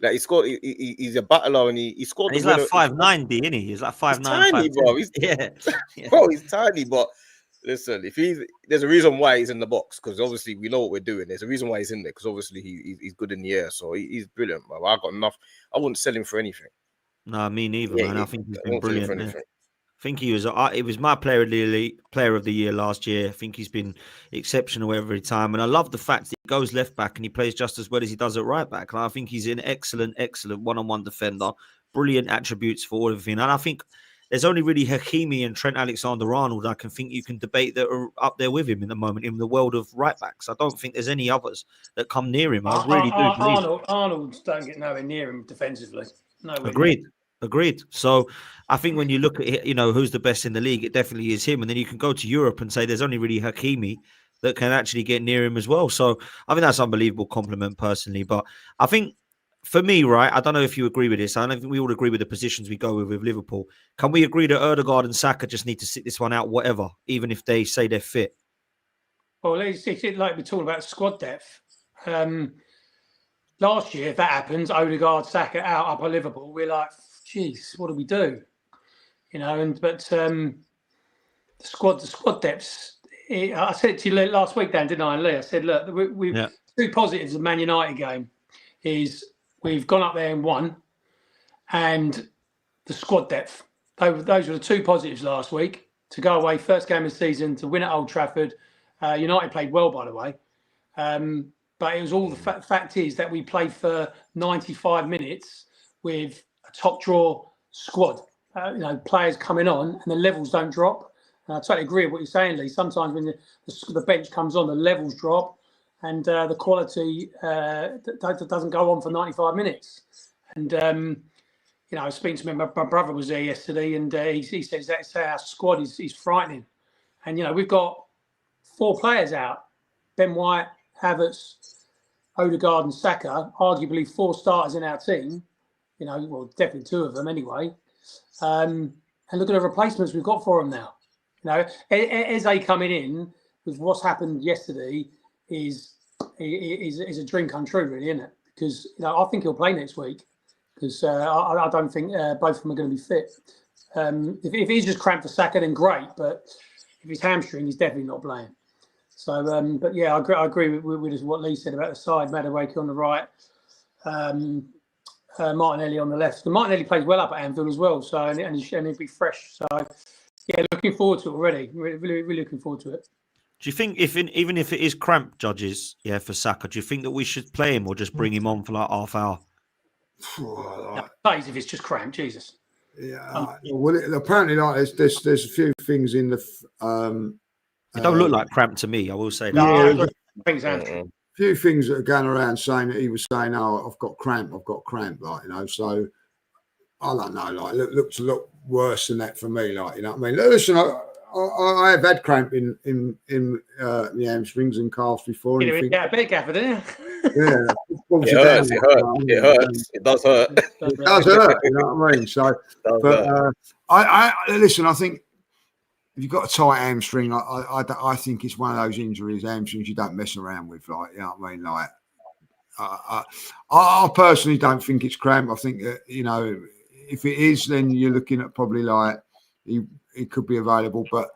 Like he scored, he's a battler and he scored. And he's like 5'9", isn't he? He's like 5'9". Tiny, bro. Bro, he's tiny. But listen, there's a reason why he's in the box because obviously we know what we're doing. There's a reason why he's in there because obviously he's good in the air. So he's brilliant, bro. I got enough. I wouldn't sell him for anything. No, me neither, man. I think he's been brilliant. I think he was. It was my player of the year last year. I think he's been exceptional every time, and I love the fact that he goes left back and he plays just as well as he does at right back. And I think he's an excellent one-on-one defender. Brilliant attributes for everything. And I think there's only really Hakimi and Trent Alexander-Arnold I can think you can debate that are up there with him in the moment in the world of right backs. I don't think there's any others that come near him. I really do believe Arnold don't get nowhere near him defensively. No, Agreed. So I think when you look at it, you know, who's the best in the league, it definitely is him. And then you can go to Europe and say there's only really Hakimi that can actually get near him as well. So I think that's an unbelievable compliment personally. But I think for me, right, I don't know if you agree with this. I don't think we all agree with the positions we go with Liverpool. Can we agree that Ødegaard and Saka just need to sit this one out, whatever, even if they say they're fit? Well, it's like we're talking about squad depth. Last year, if that happens, Ødegaard, Saka out up at Liverpool, we're like, geez, what do we do? You know, but the squad depth I said it to you last week, Dan, didn't I, and Lee? I said, look, we've two positives of the Man United game is we've gone up there and won, and the squad depth. Those were the two positives last week. To go away, first game of the season, to win at Old Trafford. United played well, by the way. But it was all the fact is that we played for 95 minutes with a top draw squad. Players coming on and the levels don't drop. And I totally agree with what you're saying, Lee. Sometimes when the bench comes on, the levels drop and the quality doesn't go on for 95 minutes. And, I was speaking to him. My brother was there yesterday and he says that's our squad is frightening. And, we've got 4 players out. Ben White, Havertz, Odegaard and Saka, arguably 4 starters in our team. Well, definitely 2 of them anyway. And look at the replacements we've got for them now. Eze coming in with what's happened yesterday is a dream come true, really, isn't it? Because I think he'll play next week because I don't think both of them are going to be fit. If he's just cramped for Saka, then great. But if he's hamstring, he's definitely not playing. So, but yeah, I agree with what Lee said about the side. Madueke on the right, Martinelli on the left. And Martinelli plays well up at Anfield as well. So, and he'll be fresh. So, yeah, looking forward to it already. Really looking forward to it. Do you think even if it is cramped, Judges, for Saka, do you think that we should play him or just bring him on for like half hour? Days if it's just cramped, Jesus. Yeah. Well, apparently, there's a few things in the. It don't look like cramped to me. I will say that. No, a few things that are going around saying that he was saying, "Oh, I've got cramp," So I don't know. Like, looks a lot worse than that for me. Like, listen, I have had cramp in the hamstrings and calves before. You get a big gaffer, didn't you? Yeah, it hurts. It does hurt. It does hurt. You know what I mean? So, but I listen. I think if you've got a tight hamstring, I think it's one of those injuries, hamstrings you don't mess around with. Like, you know what I mean? Like, I personally don't think it's cramp. I think that if it is, then you're looking at probably like it could be available. But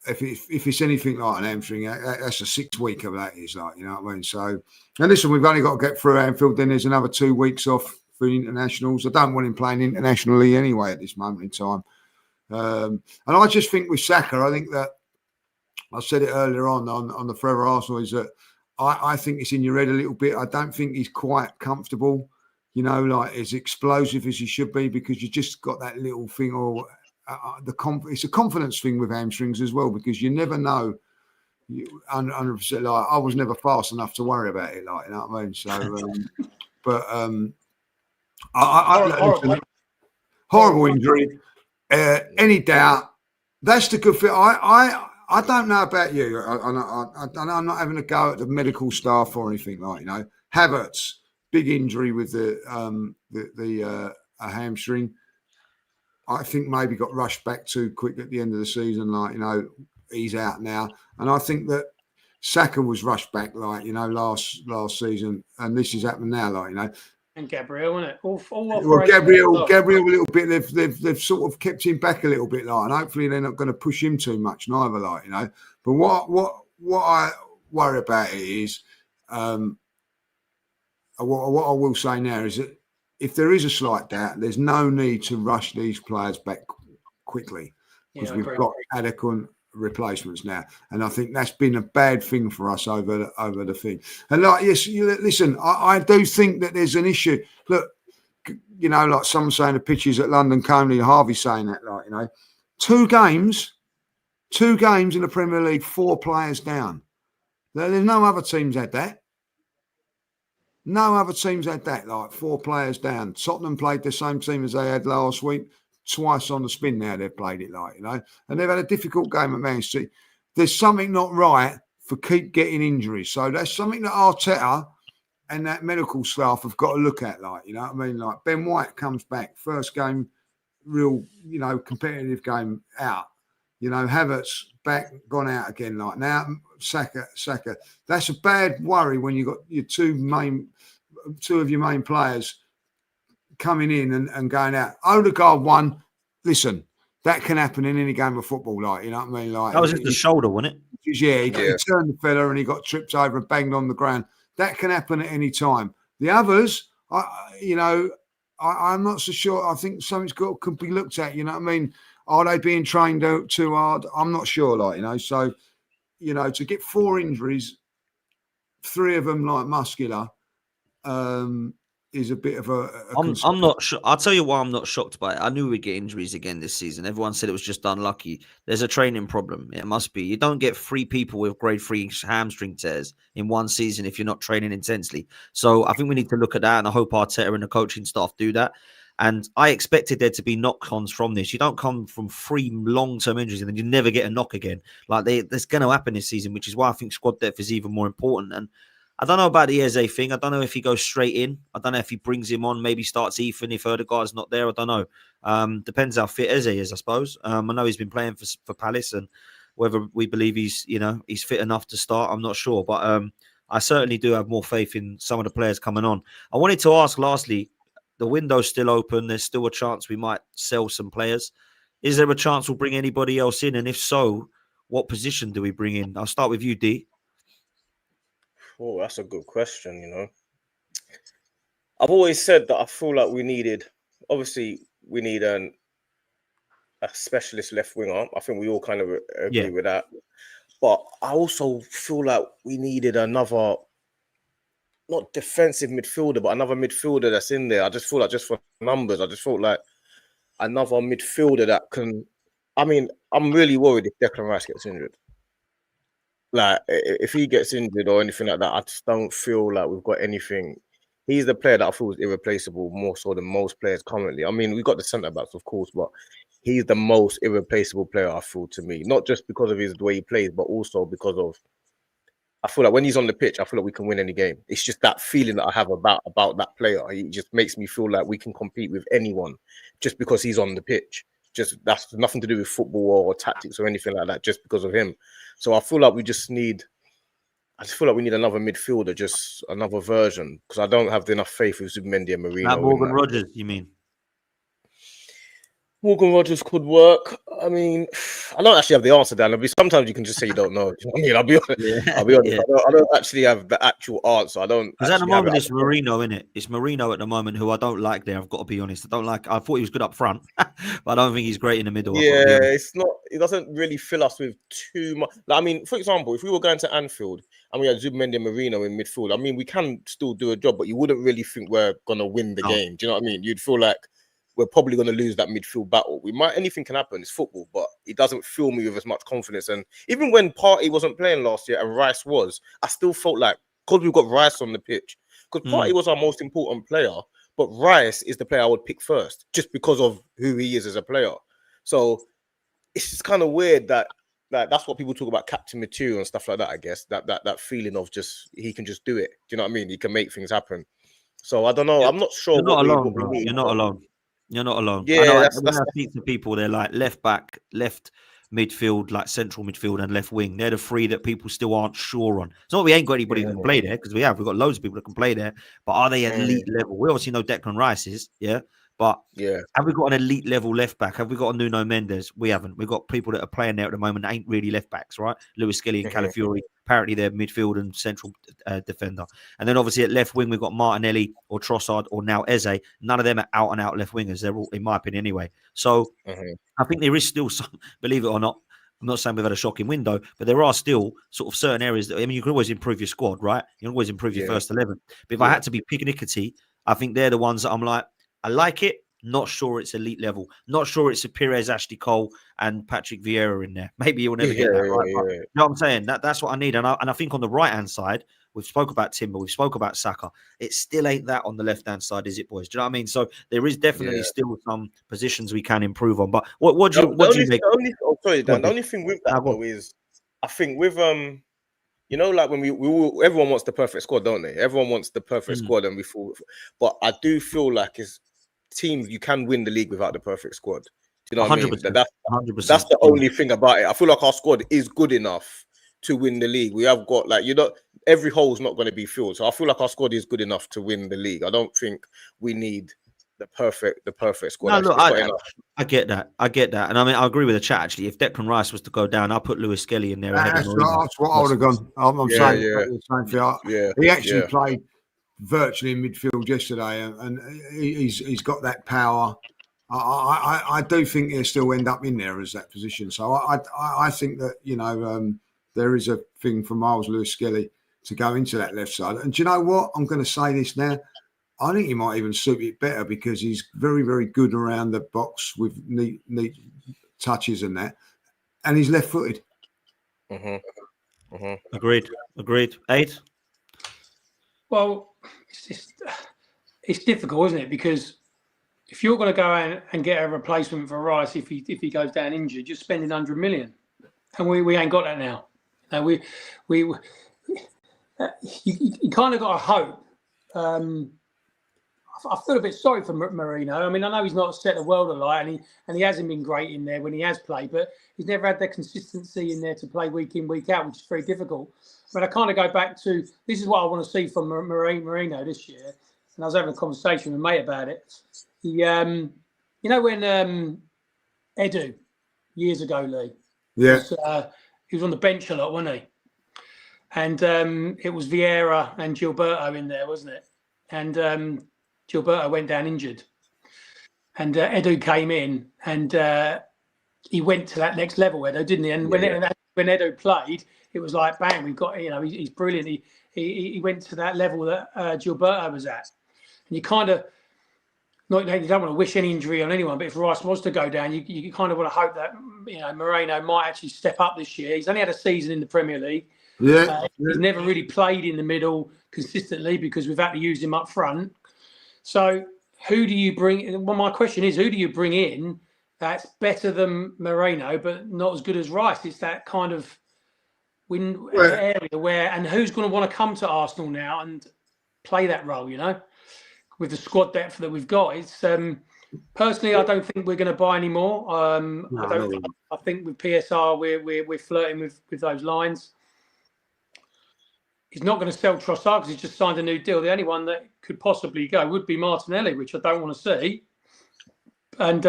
if it's anything like an hamstring, that's a 6 week of that is like, you know what I mean? So, and listen, we've only got to get through Anfield. Then there's another 2 weeks off for the internationals. I don't want him playing internationally anyway at this moment in time. And I just think with Saka, I think that I said it earlier on the Forever Arsenal is that I think it's in your head a little bit. I don't think he's quite comfortable, like as explosive as he should be because you just got that little thing or it's a confidence thing with hamstrings as well because you never know. 100% like I was never fast enough to worry about it, like you know what I mean. So, horrible injury. Any doubt? That's the good thing. I don't know about you. I'm not having a go at the medical staff or anything like Havertz, big injury with the hamstring. I think maybe got rushed back too quick at the end of the season. He's out now, and I think that Saka was rushed back last season, and this is happening now. And Gabriel, isn't it? Well, Gabriel, a little bit. They've sort of kept him back a little bit, and hopefully they're not going to push him too much, neither, But what I worry about it is, what I will say now is that if there is a slight doubt, there's no need to rush these players back quickly because we've got adequate replacements now, and I think that's been a bad thing for us over the thing. And listen, I do think that there's an issue. Look, like some saying the pitches at London Colney, Harvey saying that, 2 games in the Premier League, 4 players down. There's no other teams had that. No other teams had that, like 4 players down. Tottenham played the same team as they had last week. Twice on the spin now they've played it and they've had a difficult game at Man City. There's something not right for keep getting injuries. So that's something that Arteta and that medical staff have got to look at, Like Ben White comes back, first game, real, competitive game out. Havertz back, gone out again. Now, Saka. That's a bad worry when you've got your two of your main players coming in and going out. Odegaard won. Listen, that can happen in any game of football. You know what I mean? That was just the shoulder, wasn't it? He turned the fella and he got tripped over and banged on the ground. That can happen at any time. The others, I'm not so sure. I think something's could be looked at. You know what I mean? Are they being trained out too hard? I'm not sure. So, to get 4 injuries, 3 of them like muscular, is a bit of a I'm not sure. I'll tell you why I'm not shocked by it. I knew we'd get injuries again this season. Everyone said it was just unlucky. There's a training problem. It must be. You don't get 3 people with grade 3 hamstring tears in one season if you're not training intensely. So I think we need to look at that, and I hope Arteta and the coaching staff do that. And I expected there to be knock-ons from this. You don't come from 3 long-term injuries and then you never get a knock again. That's going to happen this season, which is why I think squad depth is even more important. And I don't know about the Eze thing. I don't know if he goes straight in. I don't know if he brings him on, maybe starts Ethan if Odegaard's not there. I don't know. Depends how fit Eze is, I suppose. I know he's been playing for Palace, and whether we believe he's fit enough to start, I'm not sure. But I certainly do have more faith in some of the players coming on. I wanted to ask, lastly, the window's still open. There's still a chance we might sell some players. Is there a chance we'll bring anybody else in? And if so, what position do we bring in? I'll start with you, D. Oh, that's a good question, I've always said that I feel like we need a specialist left winger. I think we all kind of agree with that. But I also feel like we needed another, not defensive midfielder, but another midfielder that's in there. I just feel like, just for numbers, I just felt like another midfielder that can... I mean, I'm really worried if Declan Rice gets injured. Like, if he gets injured or anything like that, I just don't feel like we've got anything. He's the player that I feel is irreplaceable more so than most players currently. I mean, we've got the centre-backs, of course, but he's the most irreplaceable player, I feel, to me. Not just because of the way he plays, but also because of... I feel like when he's on the pitch, I feel like we can win any game. It's just that feeling that I have about that player. He just makes me feel like we can compete with anyone just because he's on the pitch. Just that's nothing to do with football or tactics or anything like that, just because of him. So I feel like we need another midfielder, just another version, because I don't have enough faith with Zubimendi and Marino. Morgan Rogers, you mean? Morgan Rogers could work. I mean, I don't actually have the answer, Dan. Sometimes you can just say you don't know. I mean, I'll be honest. Yeah. I'll be honest. Yeah. I don't actually have the actual answer. I don't. Because at the moment it's Marino, isn't it? It's Marino at the moment, who I don't like there. I've got to be honest. I thought he was good up front, but I don't think he's great in the middle. Yeah, it's not. It doesn't really fill us with too much. Like, I mean, for example, if we were going to Anfield and we had Zubimendi and Marino in midfield, I mean, we can still do a job, but you wouldn't really think we're gonna win the game. Do you know what I mean? You'd feel like we're probably going to lose that midfield battle. Anything can happen. It's football, but it doesn't fill me with as much confidence. And even when Partey wasn't playing last year and Rice was, I still felt like, because we've got Rice on the pitch, because Partey was our most important player, but Rice is the player I would pick first, just because of who he is as a player. So it's just kind of weird that that's what people talk about, captain material and stuff like that, I guess. That feeling of just, he can just do it. Do you know what I mean? He can make things happen. So I don't know. I'm not sure. You're not alone, bro. You're not alone. You're not alone. Yeah, I know, when I speak to people, they're like left back, left midfield, like central midfield, and left wing. They're the 3 that people still aren't sure on. It's not we ain't got anybody who can play there, because we've got loads of people that can play there. But are they elite level? We obviously know Declan Rice is, but have we got an elite level left back? Have we got a Nuno Mendes? We haven't. We've got people that are playing there at the moment that ain't really left backs, right? Lewis-Skelly and Calafiori, apparently they're midfield and central defender. And then obviously at left wing, we've got Martinelli or Trossard or now Eze. None of them are out and out left wingers. They're all, in my opinion, anyway. So I think there is still some, believe it or not, I'm not saying we've had a shocking window, but there are still sort of certain areas that, I mean, you can always improve your squad, right? You can always improve your first 11. But if I had to be picknickety, I think they're the ones that I'm like, I like it. Not sure it's elite level. Not sure it's a Perez, Ashley Cole, and Patrick Vieira in there. Maybe you'll never get that right. You know what I'm saying? That's what I need. And I think on the right-hand side, we've spoke about Timber, we've spoke about Saka. It still ain't that on the left-hand side, is it, boys? Do you know what I mean? So there is definitely still some positions we can improve on. But what do you make? The only thing with that, though, is I think with you know, like when we everyone wants the perfect squad, don't they? Everyone wants the perfect squad, and we fall. But I do feel like it's teams you can win the league without the perfect squad. Do you know what I mean? That's the only thing about it. I feel like our squad is good enough to win the league. We have got every hole is not going to be filled. So I feel like our squad is good enough to win the league. I don't think we need perfect squad. No, Actually. look, It's got enough. I get that, and I mean, I agree with the chat. Actually, if Declan Rice was to go down, I'll put Lewis-Skelly in there ahead of Mourinho. That's what I would have gone. I'm Yeah, saying yeah. the same thing. Yeah, He actually yeah. played virtually in midfield yesterday, and he's got that power. I do think he'll still end up in there as that position. So I think that there is a thing for Miles Lewis-Skelly to go into that left side. And do you know what? I'm going to say this now. I think he might even suit it better because he's very, very good around the box with neat touches and that, and he's left-footed. Mm-hmm. Mm-hmm. Agreed. 8. Well, it's difficult, isn't it? Because if you're going to go out and get a replacement for Rice, if he goes down injured, you're spending 100 million, and we ain't got that now. You kind of got to hope. I feel a bit sorry for Marino. I mean, I know he's not set the world alight, and he hasn't been great in there when he has played, but he's never had the consistency in there to play week in, week out, which is very difficult. But I kind of go back to, this is what I want to see from Marino this year. And I was having a conversation with a mate about it. He, when Edu, years ago, Lee, Yeah, he was on the bench a lot, wasn't he? And it was Vieira and Gilberto in there, wasn't it? And Gilberto went down injured, and Edu came in, and he went to that next level. Edu, didn't he? And when Edu played, it was like bang, we've got he's brilliant. He went to that level that Gilberto was at, and you kind of you don't want to wish any injury on anyone, but if Rice was to go down, you kind of want to hope that Moreno might actually step up this year. He's only had a season in the Premier League. He's never really played in the middle consistently because we've had to use him up front. So who do you bring? Well, my question is, who do you bring in that's better than Moreno but not as good as Rice? It's that kind of area where, and who's going to want to come to Arsenal now and play that role? With the squad depth that we've got, it's personally, I don't think we're going to buy any more. I think with PSR we're flirting with those lines. He's not going to sell Trossard because he's just signed a new deal. The only one that could possibly go would be Martinelli, which I don't want to see. And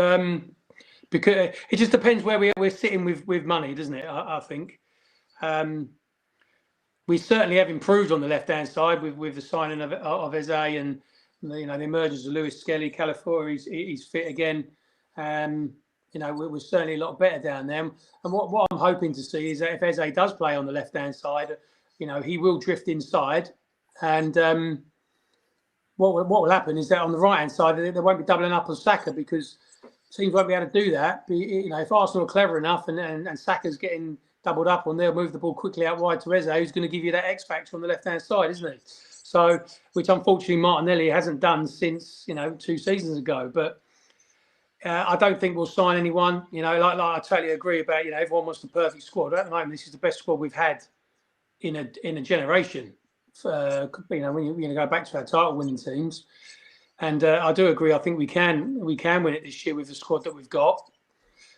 because it just depends where we're sitting with money, doesn't it? I think we certainly have improved on the left-hand side with the signing of Eze and the emergence of Lewis-Skelly. Calafiori, he's fit again. We're certainly a lot better down there. And what I'm hoping to see is that if Eze does play on the left-hand side, he will drift inside, and what will happen is that on the right-hand side, they won't be doubling up on Saka because teams won't be able to do that. But, if Arsenal are clever enough and Saka's getting doubled up on, they'll move the ball quickly out wide to Eze, who's going to give you that X factor on the left-hand side, isn't he? So, which unfortunately Martinelli hasn't done since 2 seasons ago. But I don't think we'll sign anyone. Like I totally agree about everyone wants the perfect squad. At the moment, this is the best squad we've had in a generation. When you go back to our title-winning teams, and I do agree. I think we can win it this year with the squad that we've got.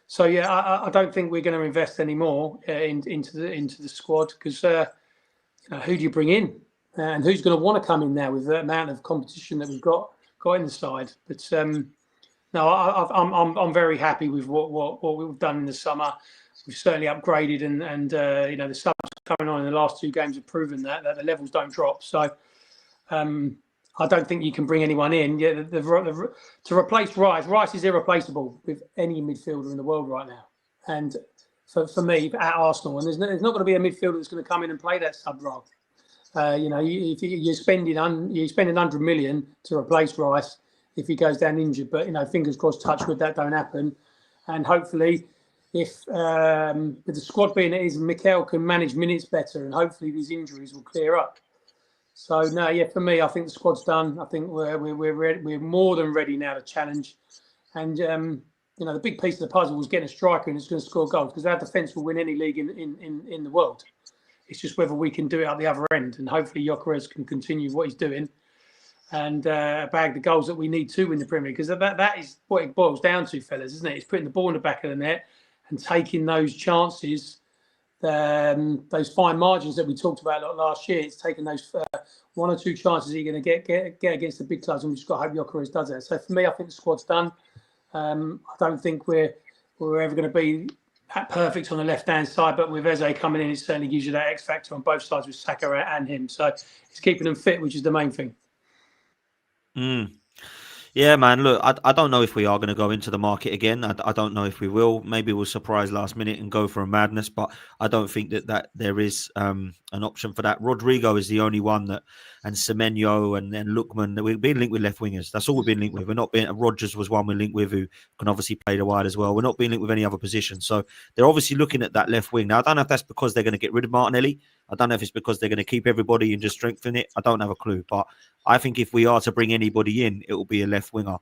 So yeah, I don't think we're going to invest any more into the squad because who do you bring in, and who's going to want to come in now with the amount of competition that we've got in the side? But no, I'm very happy with what we've done in the summer. We've certainly upgraded, and the subs coming on in the last 2 games have proven that the levels don't drop. So I don't think you can bring anyone in. Yeah, to replace Rice. Rice is irreplaceable with any midfielder in the world right now. And for me, at Arsenal, and there's not going to be a midfielder that's going to come in and play that sub role. If you're spending 100 million to replace Rice if he goes down injured, but fingers crossed, touch wood, that don't happen, and hopefully. If with the squad being it is, Mikel can manage minutes better, and hopefully these injuries will clear up. So no, yeah, for me, I think the squad's done. I think we're more than ready now to challenge. And the big piece of the puzzle was getting a striker and who's going to score goals because our defence will win any league in the world. It's just whether we can do it at the other end, and hopefully Gyokeres can continue what he's doing and bag the goals that we need to win the Premier League, because that is what it boils down to, fellas, isn't it? It's putting the ball in the back of the net and taking those chances those fine margins that we talked about last year. It's taken those 1 or 2 chances that you're going to get against the big clubs, and we've just got to hope Gyokeres does that. So for me, I think the squad's done. I don't think we're ever going to be perfect on the left-hand side, but with Eze coming in, it certainly gives you that X factor on both sides with Saka and him. So it's keeping them fit, which is the main thing. Yeah, man. Look, I don't know if we are going to go into the market again. I don't know if we will. Maybe we'll surprise last minute and go for a madness, but I don't think that there is an option for that. Rodrigo is the only one that, and Semenyo and Lookman, we've been linked with left wingers. That's all we've been linked with. We're not being. Rodgers was one we're linked with, who can obviously play the wide as well. We're not being linked with any other position. So they're obviously looking at that left wing. Now, I don't know if that's because they're going to get rid of Martinelli. I don't know if it's because they're going to keep everybody and just strengthen it. I don't have a clue. But I think if we are to bring anybody in, it will be a left winger.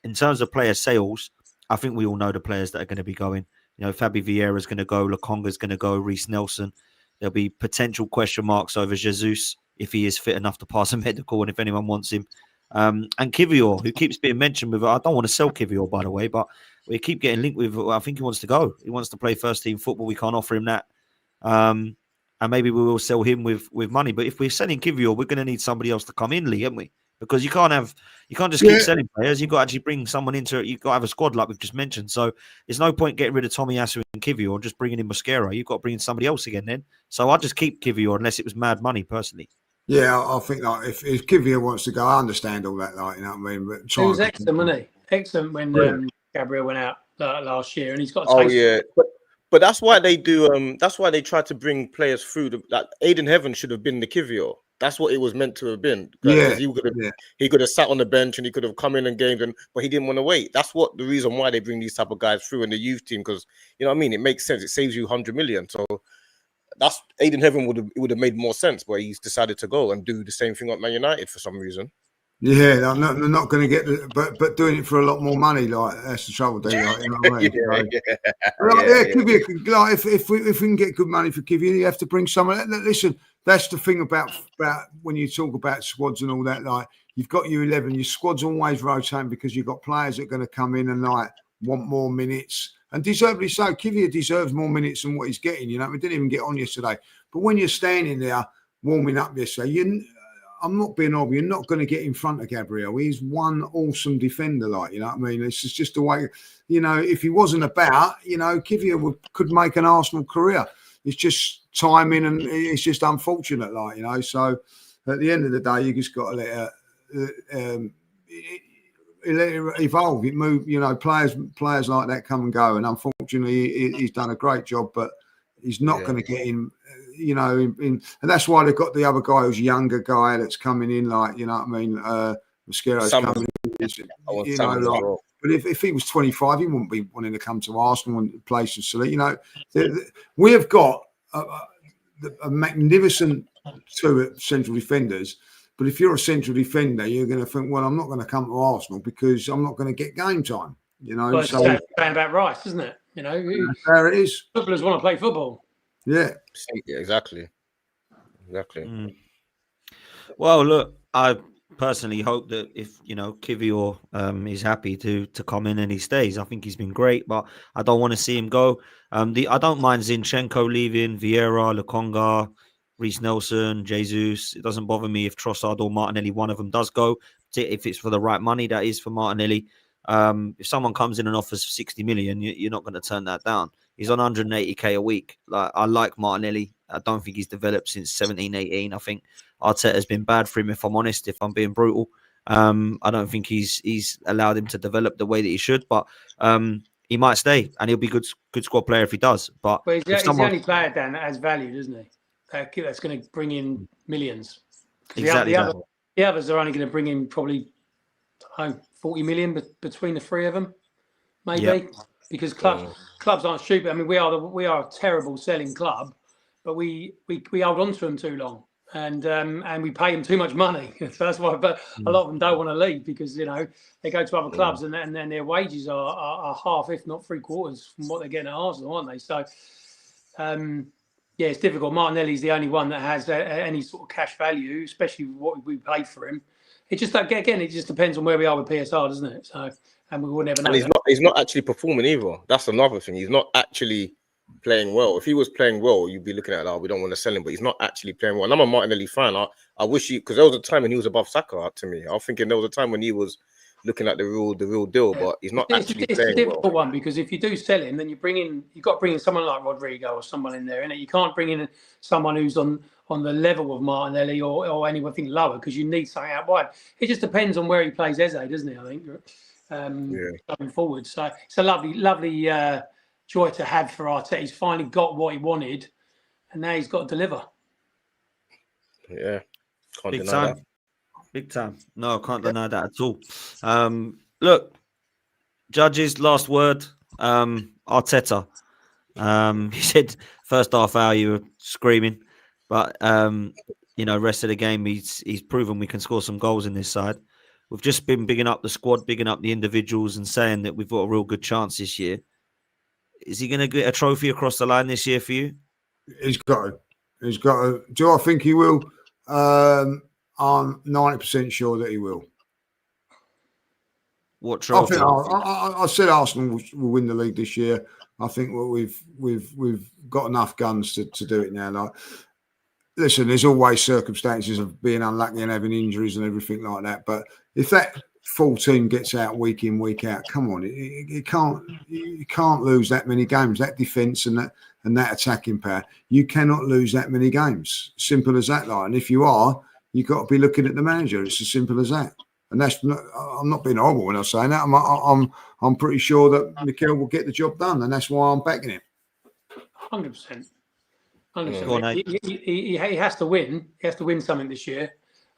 In terms of player sales, I think we all know the players that are going to be going. You know, Fabi Vieira is going to go, Lokonga is going to go, Reece Nelson. There'll be potential question marks over Jesus if he is fit enough to pass a medical and if anyone wants him. And Kivior, who keeps being mentioned with, I don't want to sell Kivior, by the way, but we keep getting linked with, I think he wants to go. He wants to play first team football. We can't offer him that. And maybe we will sell him with money. But if we're selling Kivior, we're going to need somebody else to come in, Lee, haven't we? Because you can't just keep selling players. You've got to actually bring someone into it. You've got to have a squad like we've just mentioned. So there's no point getting rid of Tomiyasu and Kivior or just bringing in Mosquera. You've got to bring in somebody else again then. So I'd just keep Kivior unless it was mad money, personally. Yeah, I think like if Kivior wants to go, I understand all that, like, you know what I mean? But he was excellent, wasn't he? Excellent when Gabriel went out last year, and he's got a taste. But that's why they do. That's why they try to bring players through. Like Aiden Heaven should have been the Kivior. That's what it was meant to have been. He could have sat on the bench and he could have come in and gamed, but he didn't want to wait. That's what the reason why they bring these type of guys through in the youth team, because you know what I mean. It makes sense. It saves you 100 million. So that's Aiden Heaven would have made more sense, but he's decided to go and do the same thing at Man United for some reason. Yeah, they're not going to get, but doing it for a lot more money, like that's the trouble. Like, you know what I mean? Kivior, like if we can get good money for Kivior, you have to bring someone. Listen, that's the thing about when you talk about squads and all that. Like you've got your 11, your squad's always rotating because you've got players that are going to come in and like want more minutes, and deservedly so. Kivior deserves more minutes than what he's getting. You know, we didn't even get on yesterday, but when you're standing there warming up yesterday, I'm not being obvious. You're not going to get in front of Gabriel. He's one awesome defender, like, you know what I mean? It's just the way, you know, if he wasn't about, you know, Kivior could make an Arsenal career. It's just timing and it's just unfortunate, like, you know. So at the end of the day, you just got to let it evolve. It move, you know, players like that come and go. And unfortunately, he's done a great job, but he's not going to get in. You know, and that's why they've got the other guy who's a younger guy that's coming in, like, you know what I mean? Mosquera's coming in, you know, like, but if he was 25, he wouldn't be wanting to come to Arsenal and play some silly. You know, we have got a magnificent two central defenders, but if you're a central defender, you're going to think, well, I'm not going to come to Arsenal because I'm not going to get game time. You know, well, so it's about Rice, isn't it? You know, there it is. Footballers want to play football. Yeah, exactly. Well, look, I personally hope that if, you know, Kivior is happy to come in and he stays. I think he's been great, but I don't want to see him go. I don't mind Zinchenko leaving, Vieira, Lokonga, Reece Nelson, Jesus. It doesn't bother me if Trossard or Martinelli, one of them does go, if it's for the right money. That is for Martinelli. If someone comes in and offers 60 million, you're not going to turn that down. He's on 180k a week. Like, I like Martinelli. I don't think he's developed since 17, 18. I think Arteta's been bad for him, if I'm honest, if I'm being brutal. I don't think he's allowed him to develop the way that he should, but he might stay and he'll be good squad player if he does. But he's the only player, Dan, that has value, isn't he? That's going to bring in millions. Exactly. The others are only going to bring in probably 40 million between the three of them, maybe. Yep. Because clubs aren't stupid. I mean, we are a terrible selling club, but we hold on to them too long, and we pay them too much money. That's why. But a lot of them don't want to leave because, you know, they go to other clubs and then their wages are half, if not three quarters, from what they're getting at Arsenal, aren't they? So, it's difficult. Martinelli's the only one that has any sort of cash value, especially what we paid for him. It just it just depends on where we are with PSR, doesn't it? So. And we will never know. And he's not actually performing either. That's another thing. He's not actually playing well. If he was playing well, you'd be looking at, we don't want to sell him, but he's not actually playing well. And I'm a Martinelli fan. I wish because there was a time when he was above Saka to me. I was thinking there was a time when he was looking at the real deal, but he's not actually it's playing a difficult well. one, because if you do sell him, then you've got to bring in someone like Rodrigo or someone in there, innit? You can't bring in someone who's on the level of Martinelli or anything lower, because you need something out wide. It just depends on where he plays Eze, doesn't it? I think going forward. So it's a lovely joy to have for Arteta. He's finally got what he wanted, and now he's got to deliver. Yeah, can't Big deny time. that. Big time. No, I can't deny that at all. Look, judges, last word. Arteta. He said first half hour you were screaming, but rest of the game he's proven we can score some goals in this side. We've just been bigging up the squad, bigging up the individuals, and saying that we've got a real good chance this year. Is he going to get a trophy across the line this year for you? He's got to. He's got to. Do I think he will? I'm 90% sure that he will. What trophy? I said Arsenal will win the league this year. I think we've got enough guns to do it now. Like, listen, there's always circumstances of being unlucky and having injuries and everything like that. But if that full team gets out week in, week out, come on, you can't lose that many games. That defence and that attacking power, you cannot lose that many games. Simple as that. Like, and if you are, you've got to be looking at the manager. It's as simple as that. And that's not, I'm not being horrible when I'm saying that. I'm pretty sure that Mikel will get the job done, and that's why I'm backing him. 100%. 100%. He has to win. He has to win something this year.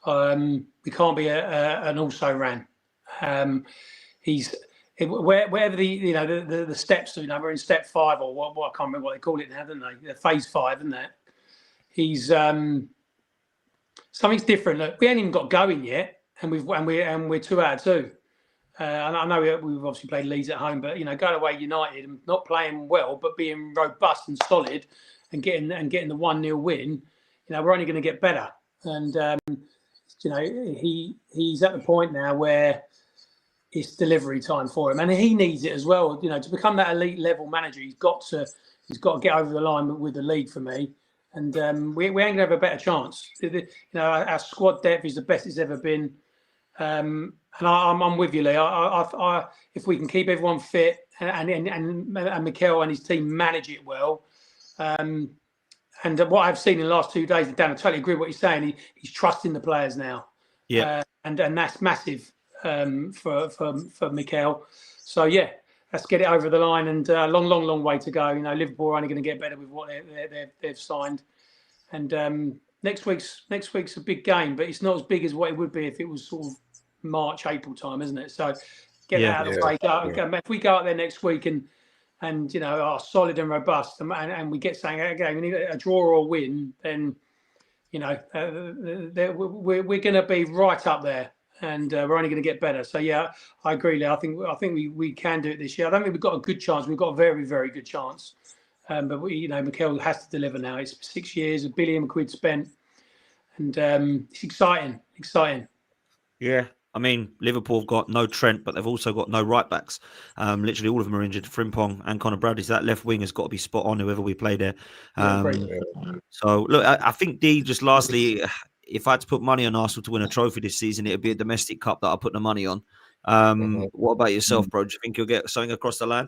We can't be an also-ran. Wherever the steps do. We're in step 5 or what I can't remember what they call it now, don't they? Phase 5, isn't that? He's something's different. Look, we ain't even got going yet. And we're 2 out of 2. And I know we've obviously played Leeds at home, but going away United and not playing well, but being robust and solid, and getting the 1-0 win, we're only going to get better. And he's at the point now where it's delivery time for him, and he needs it as well. To become that elite level manager, he's got to get over the line with the league for me. And we ain't going to have a better chance. Our squad depth is the best it's ever been. And I'm with you, Lee. If we can keep everyone fit and Mikel and his team manage it well, and what I've seen in the last 2 days, Dan, I totally agree with what you're saying. He's trusting the players now, and that's massive for Mikel. So yeah, let's get it over the line, and long way to go. Liverpool are only going to get better with what they've signed, and next week's a big game, but it's not as big as what it would be if it was sort of March, April time, isn't it? So get that out of the way. If we go out there next week and are solid and robust, and we get something out again, we need a draw or a win, then we're going to be right up there, and we're only going to get better. So yeah, I agree, Lee. I think we can do it this year. I don't think we've got a good chance. We've got a very, very good chance. But Mikel has to deliver now. It's 6 years, £1 billion spent, and it's exciting. Yeah, I mean, Liverpool have got no Trent, but they've also got no right backs. Literally, all of them are injured. Frimpong and Conor Bradley. So that left wing has got to be spot on, whoever we play there. So look, I think just lastly, if I had to put money on Arsenal to win a trophy this season, it would be a domestic cup that I put the money on. What about yourself, bro? Do you think you'll get something across the line?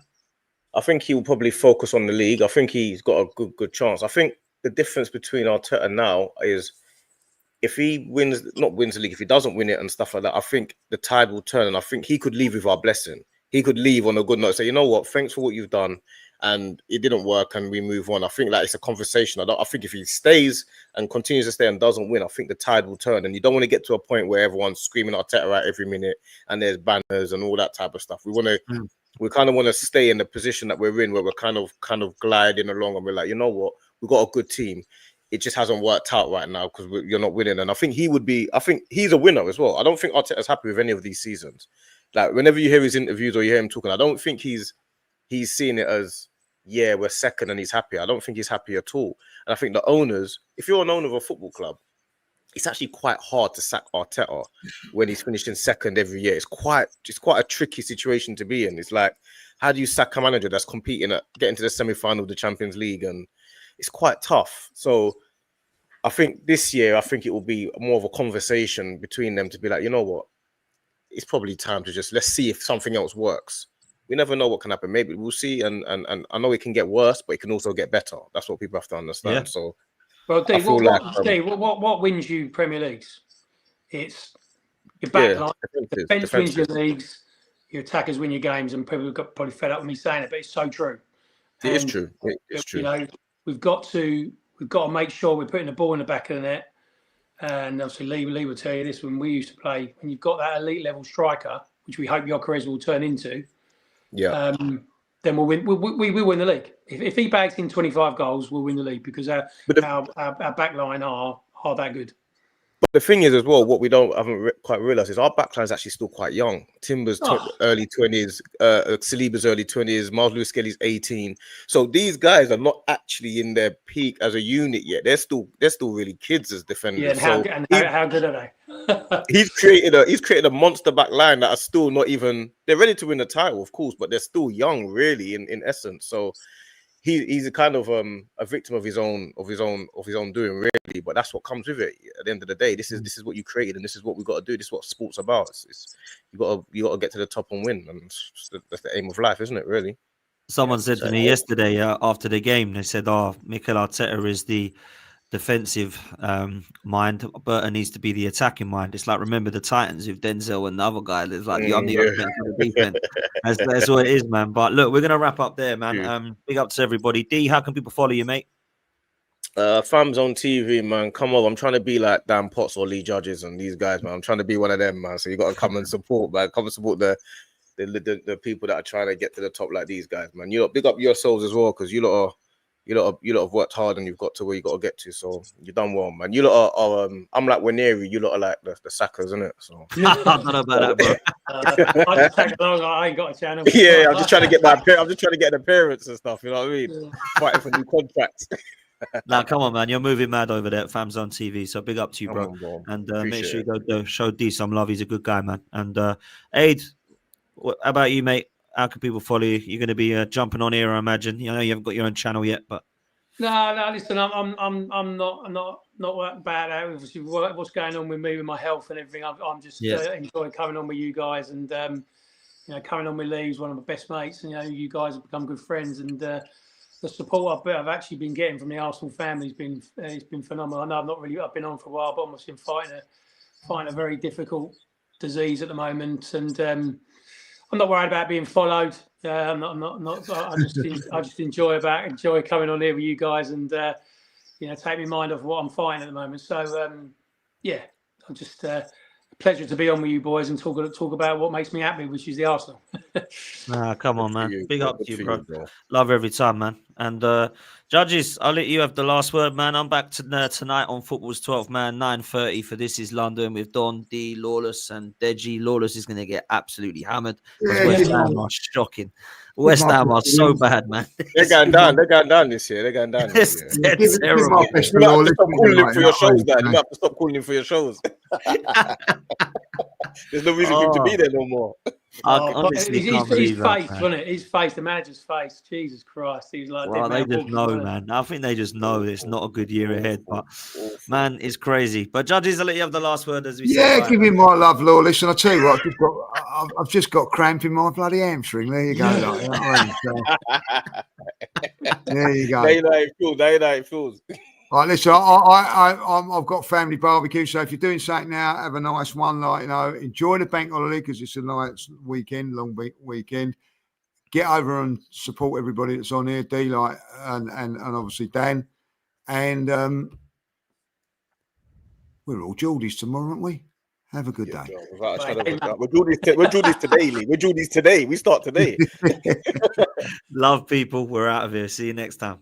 I think he will probably focus on the league. I think he's got a good chance. I think the difference between Arteta now is if he not wins the league, if he doesn't win it and stuff like that, I think the tide will turn, and I think he could leave with our blessing. He could leave on a good note, say, you know what, thanks for what you've done, and it didn't work, and we move on. I think it's a conversation. I think if he stays and continues to stay and doesn't win, I think the tide will turn, and you don't want to get to a point where everyone's screaming Arteta out every minute and there's banners and all that type of stuff. We kind of want to stay in the position that we're in, where we're kind of gliding along, and we're like, you know what, we've got a good team. It just hasn't worked out right now because you're not winning. And I think I think he's a winner as well. I don't think Arteta's happy with any of these seasons. Like, whenever you hear his interviews or you hear him talking, I don't think he's seeing it as, yeah, we're second and he's happy. I don't think he's happy at all. And I think the owners, if you're an owner of a football club, it's actually quite hard to sack Arteta when he's finished in second every year. It's quite a tricky situation to be in. It's like, how do you sack a manager that's competing at getting to the semi-final of the Champions League? And it's quite tough. So I think this year, I think it will be more of a conversation between them to be like, you know what? It's probably time to just let's see if something else works. We never know what can happen. Maybe we'll see. And I know it can get worse, but it can also get better. That's what people have to understand. Yeah. So, well, Dave, Dave, what wins you Premier Leagues? It's your back line. Defense wins your leagues. Your attackers win your games, and people got probably fed up with me saying it, but it's so true. It is true. It's true. You know, we've got to make sure we're putting the ball in the back of the net. And obviously, Lee will tell you this when we used to play. When you've got that elite level striker, which we hope Gyokeres will turn into, then we'll win. We will win the league. If he bags in 25 goals, we'll win the league because our back line are that good. But the thing is, as well, what we haven't quite realised is our backline is actually still quite young. Timber's early 20s, Saliba's early 20s, Miles Lewis-Skelly's 18. So these guys are not actually in their peak as a unit yet. They're still really kids as defenders. Yeah, and how good are they? he's created a monster back line that are still not even. They're ready to win the title, of course, but they're still young, really, in essence. So. He's a kind of a victim of his own doing, really. But that's what comes with it. At the end of the day, this is what you created, and this is what we got to do. This is what sport's about. You got to get to the top and win, and that's the aim of life, isn't it? Really. Someone said to me yesterday after the game, they said, "Oh, Mikel Arteta is the defensive mind, Burton needs to be the attacking mind." It's like, remember the Titans with Denzel and the other guy. It's like I'm the offense and the defense. That's what it is, man. But look, we're gonna wrap up there, man. Big up to everybody. D, how can people follow you, mate? Fams on TV, man. Come on, I'm trying to be like Dan Potts or Lee Judges and these guys, man. I'm trying to be one of them, man. So you got to come and support, man. Come and support the people that are trying to get to the top like these guys, man. You lot big up yourselves as well, because you lot have worked hard and you've got to where you got to get to. So you done well, man. You lot are I'm like Waneri, you lot are like the Sackers, isn't it? So I don't know about that, bro. I just tag along. I ain't got a channel. Yeah, I'm just trying to get an appearance and stuff. You know what I mean? Fighting for new contracts. Nah, come on, man. You're moving mad over there at Fams on TV. So big up to you, bro. And make sure you go show D some love. He's a good guy, man. And Aid, how about you, mate? How can people follow you? You're going to be jumping on here, I imagine. You know, you haven't got your own channel yet, but no. Listen, I'm not bad at obviously what's going on with me with my health and everything. I'm just enjoying coming on with you guys and coming on with Lee's one of my best mates. And you guys have become good friends and the support I've actually been getting from the Arsenal family has been phenomenal. I know I've been on for a while, but I'm obviously fighting a very difficult disease at the moment and. I'm not worried about being followed. I'm not. I just enjoy coming on here with you guys and take my mind off what I'm fighting at the moment. So I'm just a pleasure to be on with you boys and talk about what makes me happy, which is the Arsenal. Nah, come on, man. Big up to you, bro. Love every time, man. And judges, I'll let you have the last word, man. I'm back tonight on Football's 12th Man, 9:30 for This Is London with Don, D, Lawless, and Deji. Lawless is going to get absolutely hammered. West Ham are shocking. West Ham are so bad, man. They're going down. They're going down this year. They're going down this year. It's terrible. You have to stop calling him for your shows, man. You have to stop calling him for your shows. There's no reason for him to be there no more. His face, wasn't it? His face, the manager's face. Jesus Christ, he's like. Well, they just know, man. I think they just know it's not a good year ahead. But man, it's crazy. But judges, I'll let you have the last word as we say. Yeah, give him my love, Law. Listen, I'll tell you what, I've just got cramp in my bloody hamstring. There you go. Like, you know what I mean? There you go. They know how it feels. All right, listen, I've got family barbecue, so if you're doing something now, have a nice one. Enjoy the bank holiday because it's a nice weekend, long weekend. Get over and support everybody that's on here, D, and obviously Dan. And we're all Geordies tomorrow, aren't we? Have a good day. We're Geordies today, Lee. We're Geordies today. We start today. Love, people. We're out of here. See you next time.